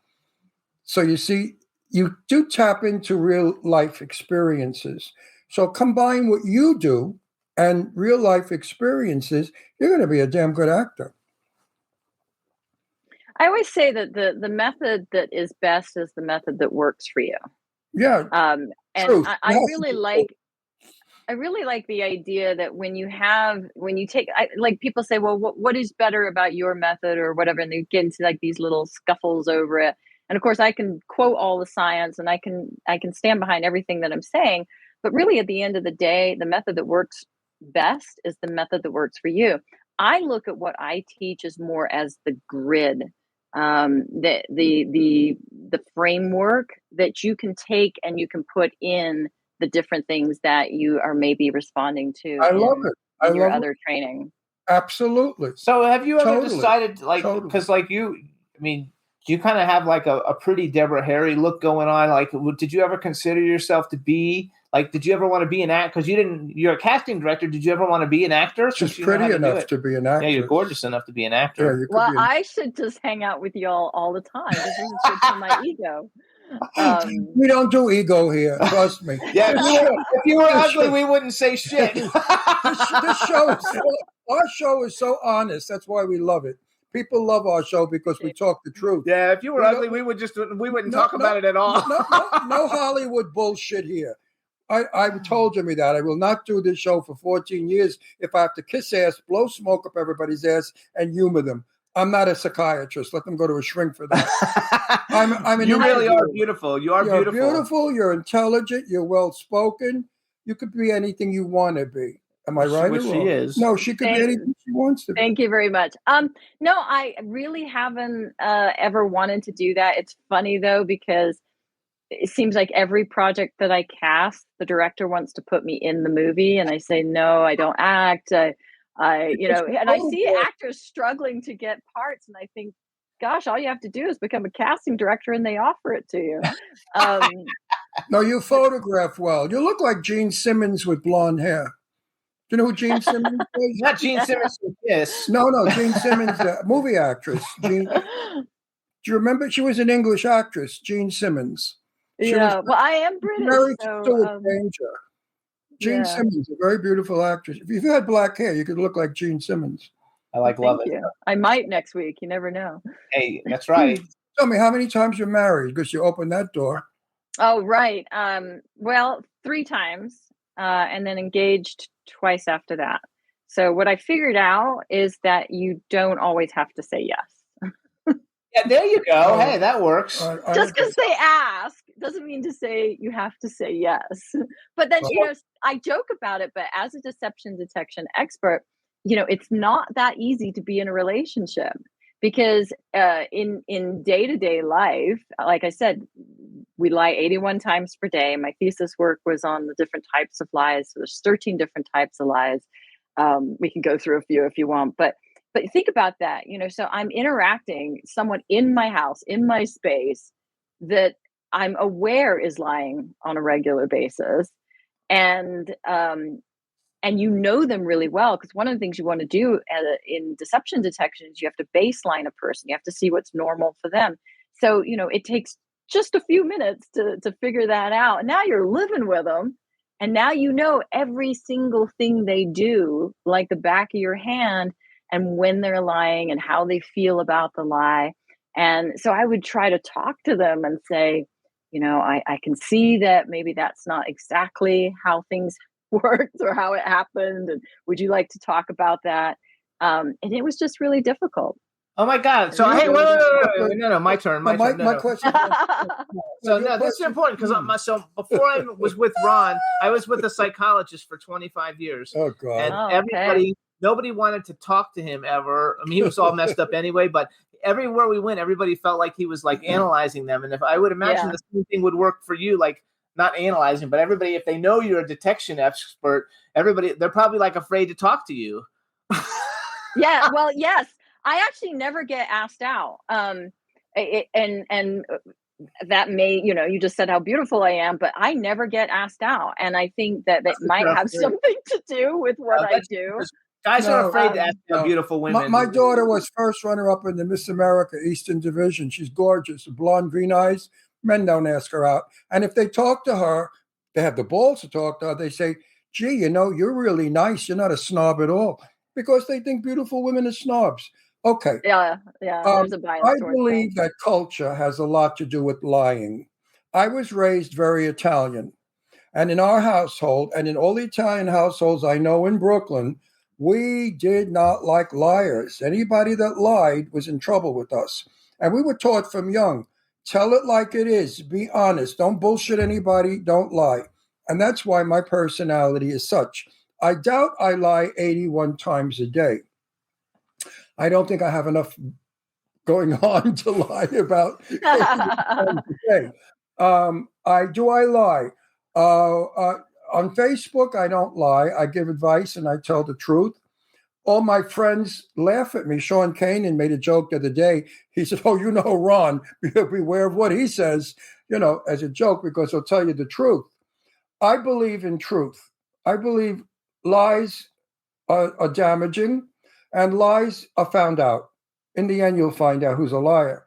So you see, you do tap into real life experiences. So combine what you do and real life experiences, you're going to be a damn good actor. I always say that the method that is best is the method that works for you. Yeah. And Truth. I Yes, really like the idea that when you take, like people say, well, what is better about your method or whatever, and they get into like these little scuffles over it. And of course, I can quote all the science, and I can stand behind everything that I'm saying. But really, at the end of the day, the method that works best is the method that works for you. I look at what I teach as more as the grid, the framework that you can take and you can put in the different things that you are maybe responding to I love it. I in your love other it. training. Absolutely. So have you ever Totally. decided, like, Totally. because like you, I mean, do you kind of have like a pretty Deborah Harry look going on? Like, did you ever consider yourself to be like, did you ever want to be an actor? Because you're a casting director. Did you ever want to be an actor? She's pretty enough to be an actor. Yeah, you're gorgeous enough to be an Yeah, actor. you could Well, be I should just hang out with y'all all the time. This is good for my ego. We don't do ego here. Trust me. Yeah, if you were ugly, we wouldn't say shit. This show our show is so honest. That's why we love it. People love our show because we talk the truth. Yeah, if you were ugly, we wouldn't talk about it at all. No Hollywood bullshit here. I told Jimmy that I will not do this show for 14 years if I have to kiss ass, blow smoke up everybody's ass, and humor them. I'm not a psychiatrist. Let them go to a shrink for that. You really are beautiful. You're beautiful. You're intelligent. You're well spoken. You could be anything you want to be. Am I right? Which she is. No, she could be anything she wants to be. Thank you very much. No, I really haven't ever wanted to do that. It's funny though, because it seems like every project that I cast, the director wants to put me in the movie, and I say no, I don't act. And I see actors struggling to get parts, and I think, gosh, all you have to do is become a casting director, and they offer it to you. No, you photograph well. You look like Gene Simmons with blonde hair. Do you know who Gene Simmons is? Not Gene Simmons with this. No, Gene Simmons, movie actress. Do you remember? She was an English actress, Gene Simmons. Well, I am British. Married so, to Danger. Gene Simmons, a very beautiful actress. If you had black hair, you could look like Gene Simmons. I love it. You. I might next week. You never know. Hey, that's right. Tell me, how many times you're married? Because you opened that door. Oh, right. Well, 3 times, and then engaged twice after that. So what I figured out is that you don't always have to say yes. Yeah, there you go. Hey, that works. Just because they ask doesn't mean to say you have to say yes. But then, I joke about it, but as a detection expert, it's not that easy to be in a relationship because in day-to-day life, like I said, we lie 81 times per day. My thesis work was on the different types of lies. So there's 13 different types of lies. We can go through a few if you want, but think about that, so I'm interacting someone in my house, in my space that I'm aware is lying on a regular basis. And them really well, because one of the things you want to do in deception detection is you have to baseline a person. You have to see what's normal for them. So, it takes just a few minutes to figure that out. And now you're living with them. And now every single thing they do, like the back of your hand, and when they're lying and how they feel about the lie. And so I would try to talk to them and say, I can see that maybe that's not exactly how things worked or how it happened. And would you like to talk about that? And it was just really difficult. Oh my God! So hey, wait, no, my turn. My question. So no, this is important because so before I was with Ron, I was with a psychologist for 25 years. Oh God! And nobody wanted to talk to him ever. I mean, he was all messed up anyway. But everywhere we went, everybody felt like he was like analyzing them. And if I would imagine the same thing would work for you, like not analyzing, but everybody, if they know you're a detection expert, they're probably like afraid to talk to you. Yeah. Well, yes. I actually never get asked out. And that may, you just said how beautiful I am, but I never get asked out. And I think that might have something to do with what I do. Guys are afraid to ask how beautiful women. My daughter was first runner-up in the Miss America Eastern Division. She's gorgeous, blonde, green eyes. Men don't ask her out. And if they talk to her, they have the balls to talk to her. They say, gee, you're really nice. You're not a snob at all. Because they think beautiful women are snobs. Okay. Yeah. There's a bias. I believe that culture has a lot to do with lying. I was raised very Italian. And in our household, and in all the Italian households I know in Brooklyn, we did not like liars. Anybody that lied was in trouble with us. And we were taught from young, tell it like it is. Be honest. Don't bullshit anybody. Don't lie. And that's why my personality is such. I doubt I lie 81 times a day. I don't think I have enough going on to lie about 81 times a day. I lie? On Facebook, I don't lie. I give advice and I tell the truth. All my friends laugh at me. Sean Kanan made a joke the other day. He said, oh, Ron, beware of what he says, as a joke, because he'll tell you the truth. I believe in truth. I believe lies are damaging and lies are found out. In the end, you'll find out who's a liar.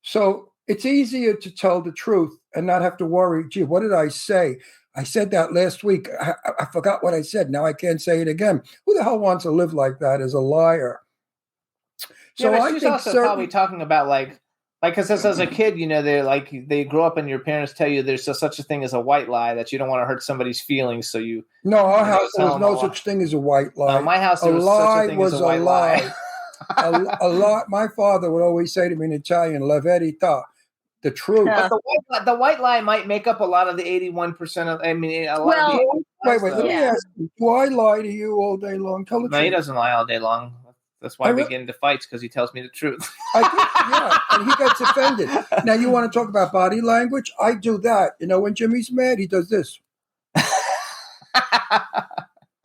So it's easier to tell the truth and not have to worry, gee, what did I say? I said that last week. I forgot what I said. Now I can't say it again. Who the hell wants to live like that as a liar? So I think also probably talking about like because as a kid, they grow up and your parents tell you there's such a thing as a white lie, that you don't want to hurt somebody's feelings. So our house there was no such thing as a white lie. My house there was such a thing as a white lie. A lie. My father would always say to me in Italian, "La verità." The truth. But the white lie might make up a lot of the 81% of. I mean, a lot of the. Wait. Let me ask you: do I lie to you all day long? Tell the truth. No, he doesn't lie all day long. That's why we get into fights, because he tells me the truth. And he gets offended. Now you want to talk about body language? I do that. When Jimmy's mad, he does this.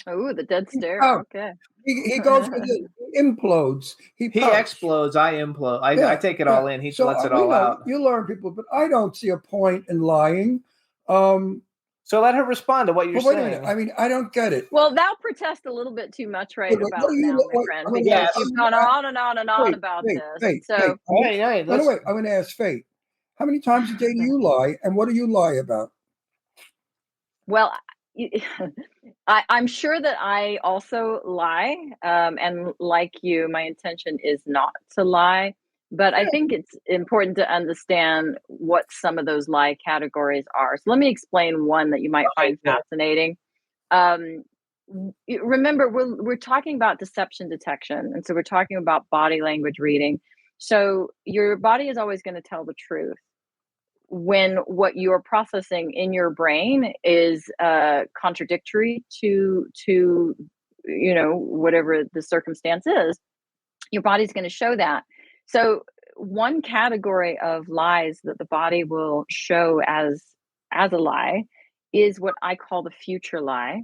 Oh, the dead stare. Oh. Okay. He goes with it. He implodes. He explodes. I implode. I take it all in. He lets it all out. You learn people, but I don't see a point in lying. So let her respond to what you're saying. I mean, I don't get it. Well, thou protest a little bit too much about now, my friend, because you've gone on and on and on about this. By the way, I'm going to ask Faith, how many times a day do you lie, and what do you lie about? Well, I'm sure that I also lie, and like you, my intention is not to lie. But I think it's important to understand what some of those lie categories are. So let me explain one that you might find fascinating. Remember, we're talking about deception detection. And so we're talking about body language reading. So your body is always going to tell the truth when what you're processing in your brain is contradictory to whatever the circumstance is. Your body's going to show that. So one category of lies that the body will show as a lie is what I call the future lie.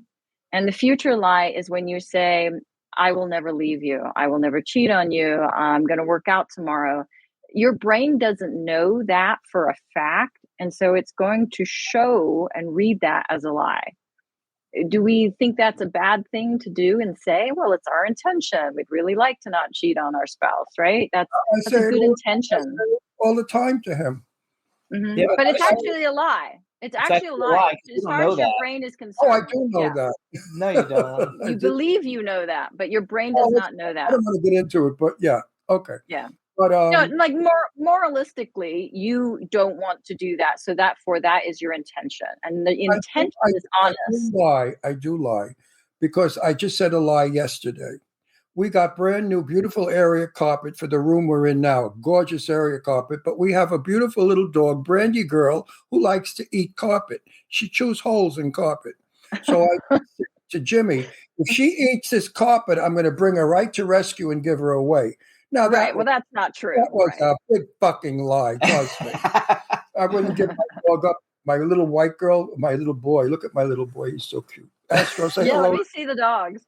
And the future lie is when you say, I will never leave you. I will never cheat on you. I'm going to work out tomorrow. Your brain doesn't know that for a fact. And so it's going to show and read that as a lie. Do we think that's a bad thing to do and say, well, it's our intention. We'd really like to not cheat on our spouse, right? That's a good intention. All the time to him. Mm-hmm. Yeah, but it's actually a lie. It's actually a lie. As far as your brain is concerned. Oh, I do know that. No, you don't. You believe you know that, but your brain does not know that. I don't want to get into it, but yeah. Okay. Yeah. But like moralistically, you don't want to do that. So that is your intention. And the intention is honest. I do lie because I just said a lie yesterday. We got brand new, beautiful area carpet for the room we're in now. Gorgeous area carpet. But we have a beautiful little dog, Brandy girl, who likes to eat carpet. She chews holes in carpet. So I said to Jimmy, if she eats this carpet, I'm going to bring her right to rescue and give her away. Now, that's not true. That was a big fucking lie, trust me. I wouldn't give my dog up. My little white girl, my little boy. Look at my little boy. He's so cute. Astro, say hello. Let me see the dogs.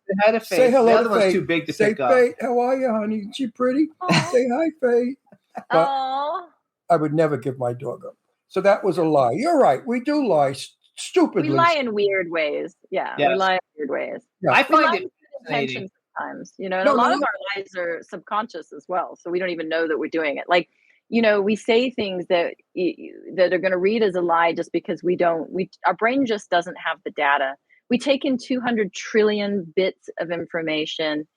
Say hello. The other one's too big to pick up. Faith, how are you, honey? Isn't she pretty? Say hi, Faith. Oh. I would never give my dog up. So that was a lie. You're right. We do lie stupidly. We lie in weird ways. Yeah, yes. We lie in weird ways. Yeah. I find it sometimes, and a lot of our lies are subconscious as well. So we don't even know that we're doing it. Like we say things that that are going to read as a lie just because our brain just doesn't have the data. We take in 200 trillion bits of information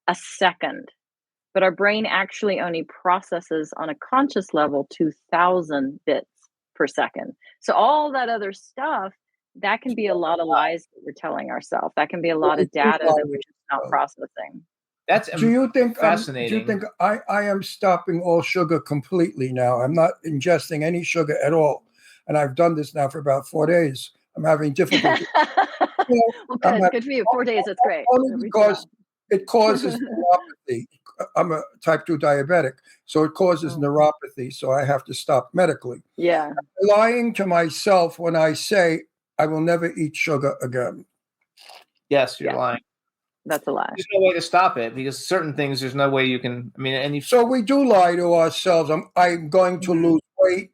a second, but our brain actually only processes on a conscious level 2,000 bits per second. So all that other stuff, that can be a lot of lies that we're telling ourselves. That can be a lot of data that we're just not processing. That's do you think fascinating. Do you think I am stopping all sugar completely now? I'm not ingesting any sugar at all, and I've done this now for about 4 days. I'm having difficulty. Well, good for you. 4 days, that's great. Only because it causes neuropathy. I'm a type 2 diabetic, so it causes neuropathy, so I have to stop medically. Yeah. I'm lying to myself when I say I will never eat sugar again. Yes, you're lying. That's a lie. There's no way to stop it because certain things, there's no way you can. I mean, so we do lie to ourselves. I'm going to lose weight.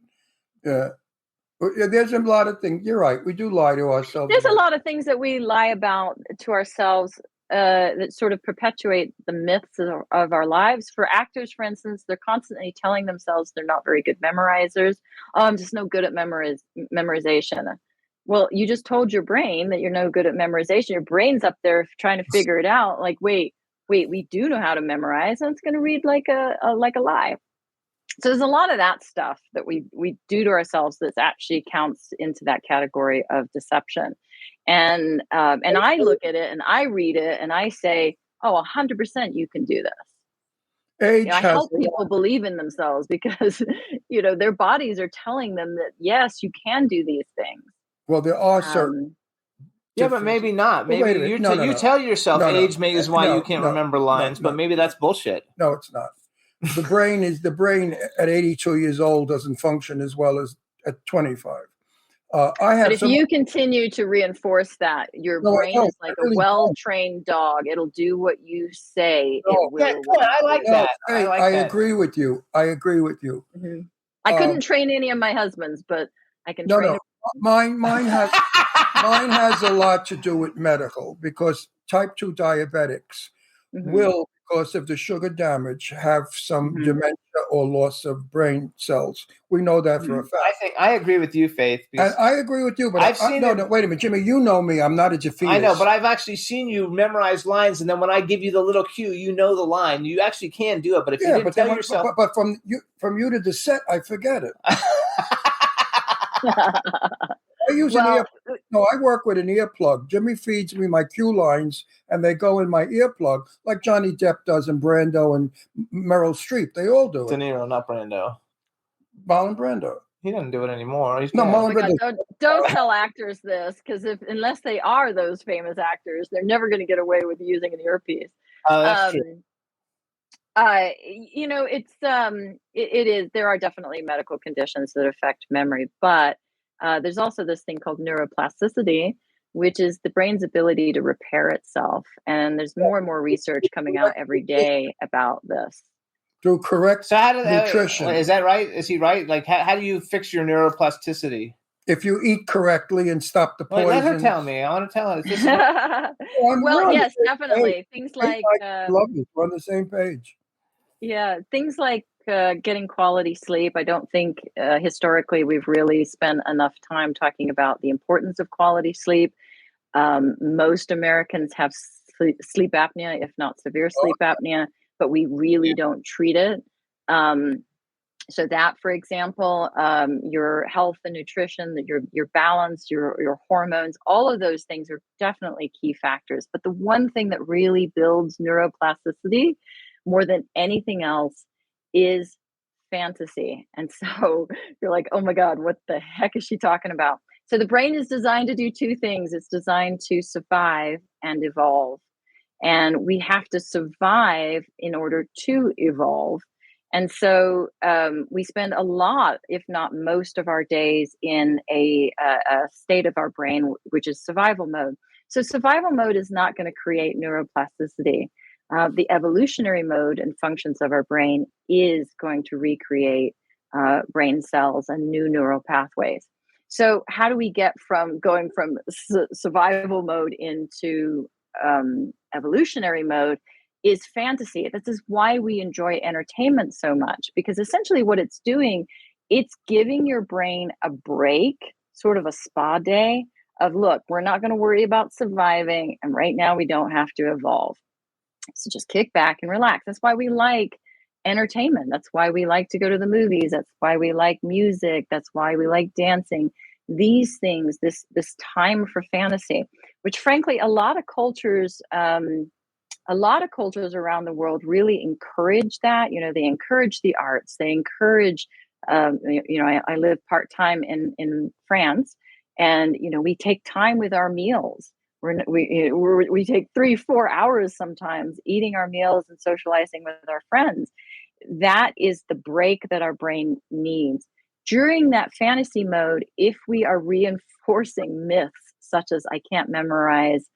There's a lot of things. You're right. We do lie to ourselves. There's a lot of things that we lie about to ourselves that sort of perpetuate the myths of our lives. For actors, for instance, they're constantly telling themselves they're not very good memorizers. Oh, I'm just no good at memorization. Well, you just told your brain that you're no good at memorization. Your brain's up there trying to figure it out. Like, wait, we do know how to memorize, and it's going to read like a lie. So there's a lot of that stuff that we do to ourselves that actually counts into that category of deception. And I look at it and I read it and I say, oh, 100% you can do this. I help people believe in themselves because, their bodies are telling them that, yes, you can do these things. Well, there are certain. Yeah, but maybe not. Maybe you tell yourself age is why you can't remember lines, but maybe that's bullshit. No, it's not. The brain at 82 years old doesn't function as well as at 25. But if you continue to reinforce that, your brain is like a well-trained dog. It'll do what you say. It will. I like that. I agree with you. Mm-hmm. I couldn't train any of my husbands, but I can train. No. Mine has a lot to do with medical because type 2 diabetics will, because of the sugar damage, have some dementia or loss of brain cells. We know that for a fact. I agree with you, Faith. I agree with you, but no, wait a minute, Jimmy. You know me. I'm not a defeatist. I know, but I've actually seen you memorize lines, and then when I give you the little cue, you know the line. You actually can do it, but if you didn't tell yourself, but from you to the set, I forget it. I work with an earplug. Jimmy feeds me my cue lines, and they go in my earplug, like Johnny Depp does, and Brando and Meryl Streep. They all do it. De Niro, not Brando. Marlon Brando. He doesn't do it anymore. Marlon Brando. Don't tell actors this, because unless they are those famous actors, they're never going to get away with using an earpiece. That's true. It is. There are definitely medical conditions that affect memory, but there's also this thing called neuroplasticity, which is the brain's ability to repair itself. And there's more and more research coming out every day about this. Through correct nutrition. Is that right? Is he right? Like, how do you fix your neuroplasticity? If you eat correctly and stop the poison. Let her tell me. I want to tell her. Yes, definitely. Things like love you. We're on the same page. Yeah, things like getting quality sleep. I don't think historically we've really spent enough time talking about the importance of quality sleep. Most Americans have sleep apnea, if not severe sleep apnea, but we really don't treat it. So that, for example, your health and nutrition, your balance, your hormones, all of those things are definitely key factors. But the one thing that really builds neuroplasticity more than anything else is fantasy. And so you're like, oh my God, what the heck is she talking about? So the brain is designed to do two things. It's designed to survive and evolve. And we have to survive in order to evolve. And so we spend a lot, if not most of our days in a state of our brain, which is survival mode. So survival mode is not going to create neuroplasticity. The evolutionary mode and functions of our brain is going to recreate brain cells and new neural pathways. So how do we get from going from survival mode into evolutionary mode? is fantasy. This is why we enjoy entertainment so much, because essentially what it's doing, it's giving your brain a break, sort of a spa day of, look, we're not going to worry about surviving. And right now we don't have to evolve. So just kick back and relax. That's why we like entertainment. That's why we like to go to the movies. That's why we like music. That's why we like dancing. These things, this time for fantasy, which frankly, a lot of cultures around the world really encourage that. They encourage the arts. They encourage, I live part-time in France, and, we take time with our meals. We take 3-4 hours sometimes eating our meals and socializing with our friends. That is the break that our brain needs. During that fantasy mode, if we are reinforcing myths such as I can't memorize,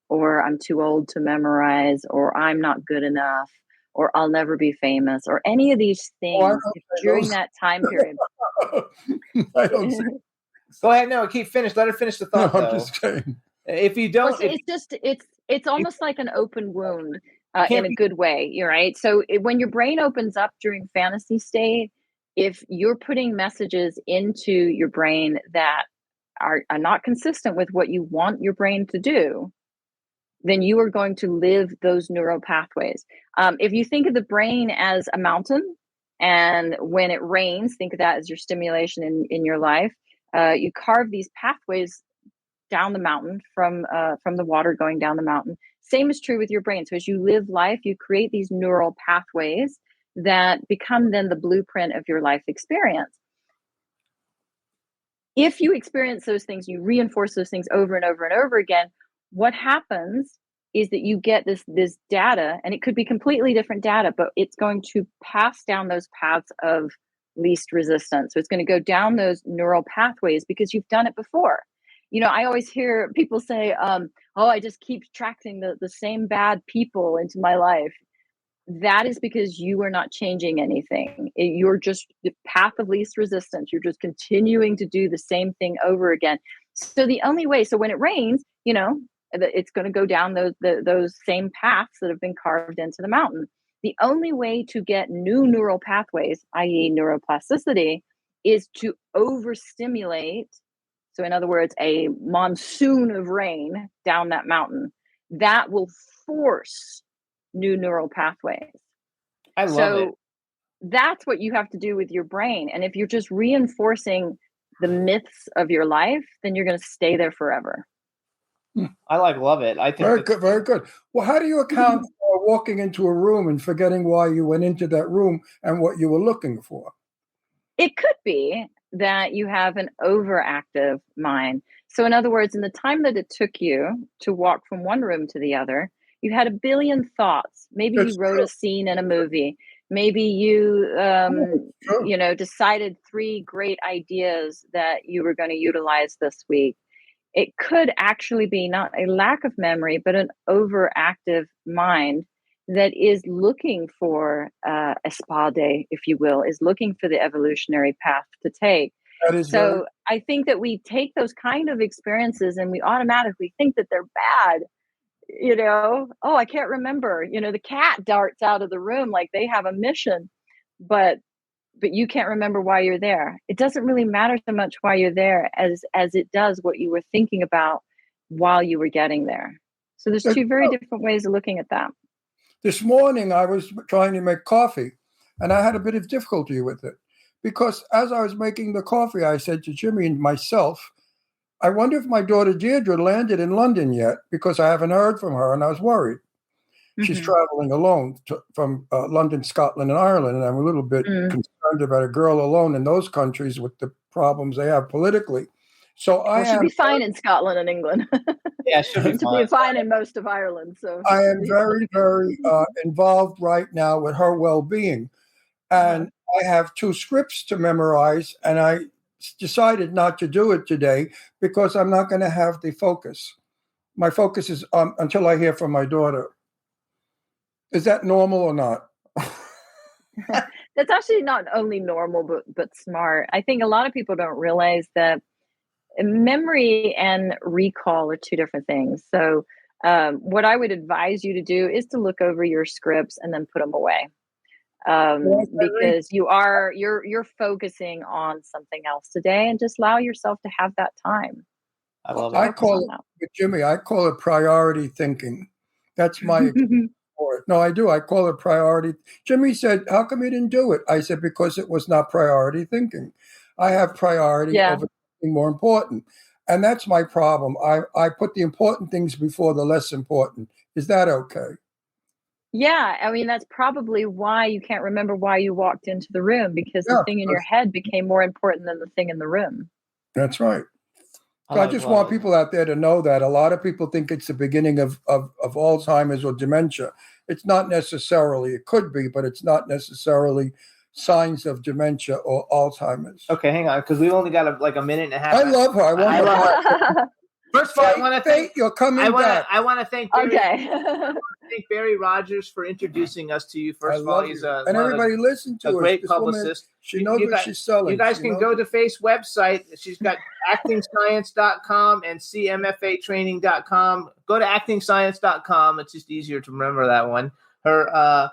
or I'm too old to memorize, or I'm not good enough, or I'll never be famous, or any of these things during that time period. I don't see. Go ahead. No, let her finish the thought. No, though. I'm just saying. If you don't, it's almost like an open wound in a good way. You're right. So when your brain opens up during fantasy state, if you're putting messages into your brain that are not consistent with what you want your brain to do, then you are going to live those neural pathways. If you think of the brain as a mountain, and when it rains, think of that as your stimulation in your life. You carve these pathways down the mountain from the water going down the mountain. Same is true with your brain. So as you live life, you create these neural pathways that become then the blueprint of your life experience. If you experience those things, you reinforce those things over and over and over again, what happens is that you get this data, and it could be completely different data, but it's going to pass down those paths of least resistance. So it's going to go down those neural pathways because you've done it before. I always hear people say, I just keep attracting the same bad people into my life. That is because you are not changing anything. You're just the path of least resistance. You're just continuing to do the same thing over again. So the only way, so when it rains, it's going to go down those same paths that have been carved into the mountain. The only way to get new neural pathways, i.e. neuroplasticity, is to overstimulate. So in other words, a monsoon of rain down that mountain that will force new neural pathways. I love it. That's what you have to do with your brain. And if you're just reinforcing the myths of your life, then you're going to stay there forever. I love it. I think Very good, very good. Well, how do you account for walking into a room and forgetting why you went into that room and what you were looking for? It could be that you have an overactive mind. So in other words, in the time that it took you to walk from one room to the other, you had a billion thoughts. Maybe you wrote a scene in a movie. Maybe you, decided 3 great ideas that you were going to utilize this week. It could actually be not a lack of memory, but an overactive mind that is looking for a spa day, if you will, is looking for the evolutionary path to take. I think that we take those kind of experiences and we automatically think that they're bad. I can't remember. The cat darts out of the room like they have a mission, but you can't remember why you're there. It doesn't really matter so much why you're there as it does what you were thinking about while you were getting there. So there's 2 very different ways of looking at that. This morning, I was trying to make coffee, and I had a bit of difficulty with it because as I was making the coffee, I said to Jimmy and myself, I wonder if my daughter Deirdre landed in London yet, because I haven't heard from her, and I was worried. Mm-hmm. She's traveling alone from London, Scotland, and Ireland, and I'm a little bit concerned about a girl alone in those countries with the problems they have politically. So she'll be fine in Scotland and England. Yeah, she'll be fine in most of Ireland. So I am very, very involved right now with her well-being, and I have 2 scripts to memorize, and I decided not to do it today because I'm not going to have the focus. My focus is until I hear from my daughter. Is that normal or not? That's actually not only normal, but smart. I think a lot of people don't realize that memory and recall are 2 different things. So what I would advise you to do is to look over your scripts and then put them away. Because you're focusing on something else today, and just allow yourself to have that time. I love it. I call it priority thinking. That's my for it. No, I do. I call it priority. Jimmy said, how come you didn't do it? I said, because it was not priority thinking. I have priority over something more important. And that's my problem. I put the important things before the less important. Is that okay? Yeah. I mean, that's probably why you can't remember why you walked into the room, because the thing in your head became more important than the thing in the room. That's right. So I just want people out there to know that a lot of people think it's the beginning of Alzheimer's or dementia. It's not necessarily. It could be, but it's not necessarily signs of dementia or Alzheimer's. Okay, hang on, because we've only got like a minute and a half. I love her. I want her. First of all, I want to thank you're coming back. I want to thank Barry Rogers for introducing us to you. First of all, he's and everybody listen to a her. great This publicist. Woman, she knows what she's selling. You guys can go to Faith's website. She's got actingscience.com and cmfatraining.com. Go to actingscience.com. It's just easier to remember that one. Her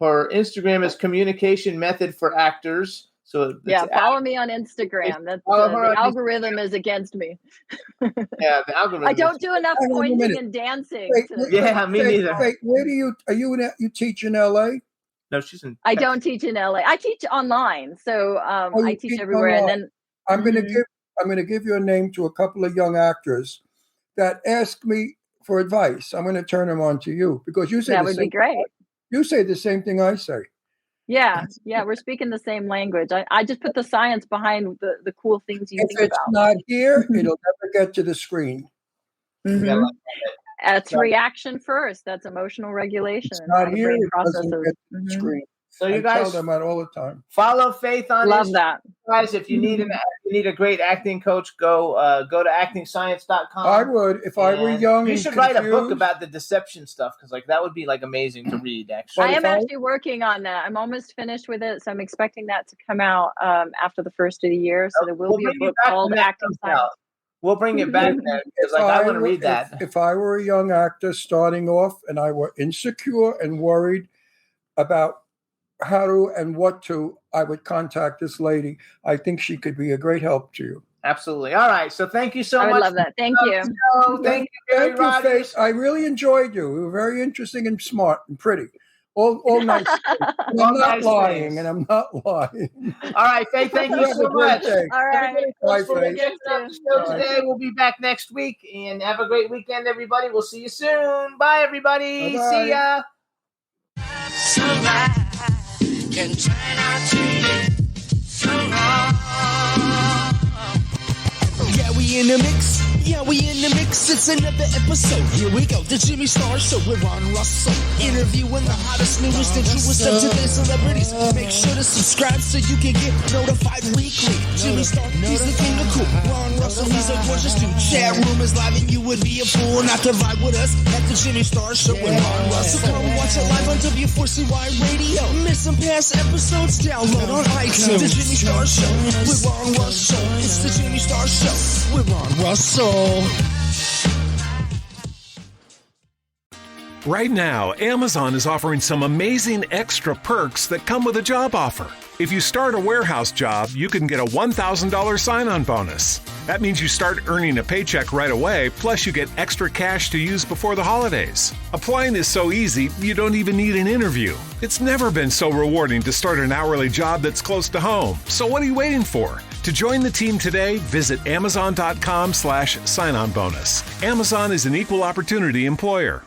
Instagram is Communication Method for Actors. So follow me on Instagram. That's the algorithm is against me. Yeah, the algorithm. I don't do enough pointing and dancing. Me neither. Where you teach in LA? No, she's in. I don't teach in LA. I teach online, so I teach everywhere. Online. And then I'm going to give you a name to a couple of young actors that ask me for advice. I'm going to turn them on to you because you say that would be great. You say the same thing I say. Yeah, we're speaking the same language. I just put the science behind the cool things you think about. If it's not here, it'll never get to the screen. Mm-hmm. That's reaction first. That's emotional regulation. It's not here, it doesn't get to the screen. So you guys tell them that all the time. Follow Faith on Love Instagram. that. Guys, if you need a great acting coach, go to actingscience.com. I would if I were young. You should write a book about the deception stuff, because that would be amazing to read. Actually, I am actually working on that. I'm almost finished with it, so I'm expecting that to come out after the first of the year. So there will be a book called Acting Science. We'll bring it back there because I want to read that. If I were a young actor starting off and I were insecure and worried about how to and what to, I would contact this lady. I think she could be a great help to you. Absolutely. All right. So thank you so much. I love that. Thank you. Thank you, Barry Rogers. Faith. I really enjoyed you. You were very interesting and smart and pretty. All nice. I'm not lying, and I'm not lying. All right, Faith. Thank you so much. All right. Bye, Faith. Today we'll be back next week, and have a great weekend, everybody. We'll see you soon. Bye, everybody. Bye-bye. See ya. Can try not to get so wrong. Yeah, we in the mix. Yeah, we in the mix. It's another episode. Here we go. The Jimmy Star Show with Ron Russell. Interviewing the hottest, newest, and truest of today's celebrities. Make sure to subscribe so you can get notified weekly. Jimmy Star, he's the king of cool. Ron Russell, he's a gorgeous dude. Chat room is live and you would be a fool not to vibe with us at the Jimmy Star Show with Ron Russell. Come watch it live on W4CY Radio. Miss some past episodes? Download on iTunes. The Jimmy Star Show with Ron Russell. It's the Jimmy Star Show with Ron Russell. Right now, Amazon is offering some amazing extra perks that come with a job offer. If you start a warehouse job, you can get a $1,000 sign-on bonus. That means you start earning a paycheck right away, plus you get extra cash to use before the holidays. Applying is so easy, you don't even need an interview. It's never been so rewarding to start an hourly job that's close to home. So what are you waiting for? To join the team today, visit Amazon.com/sign-on bonus. Amazon is an equal opportunity employer.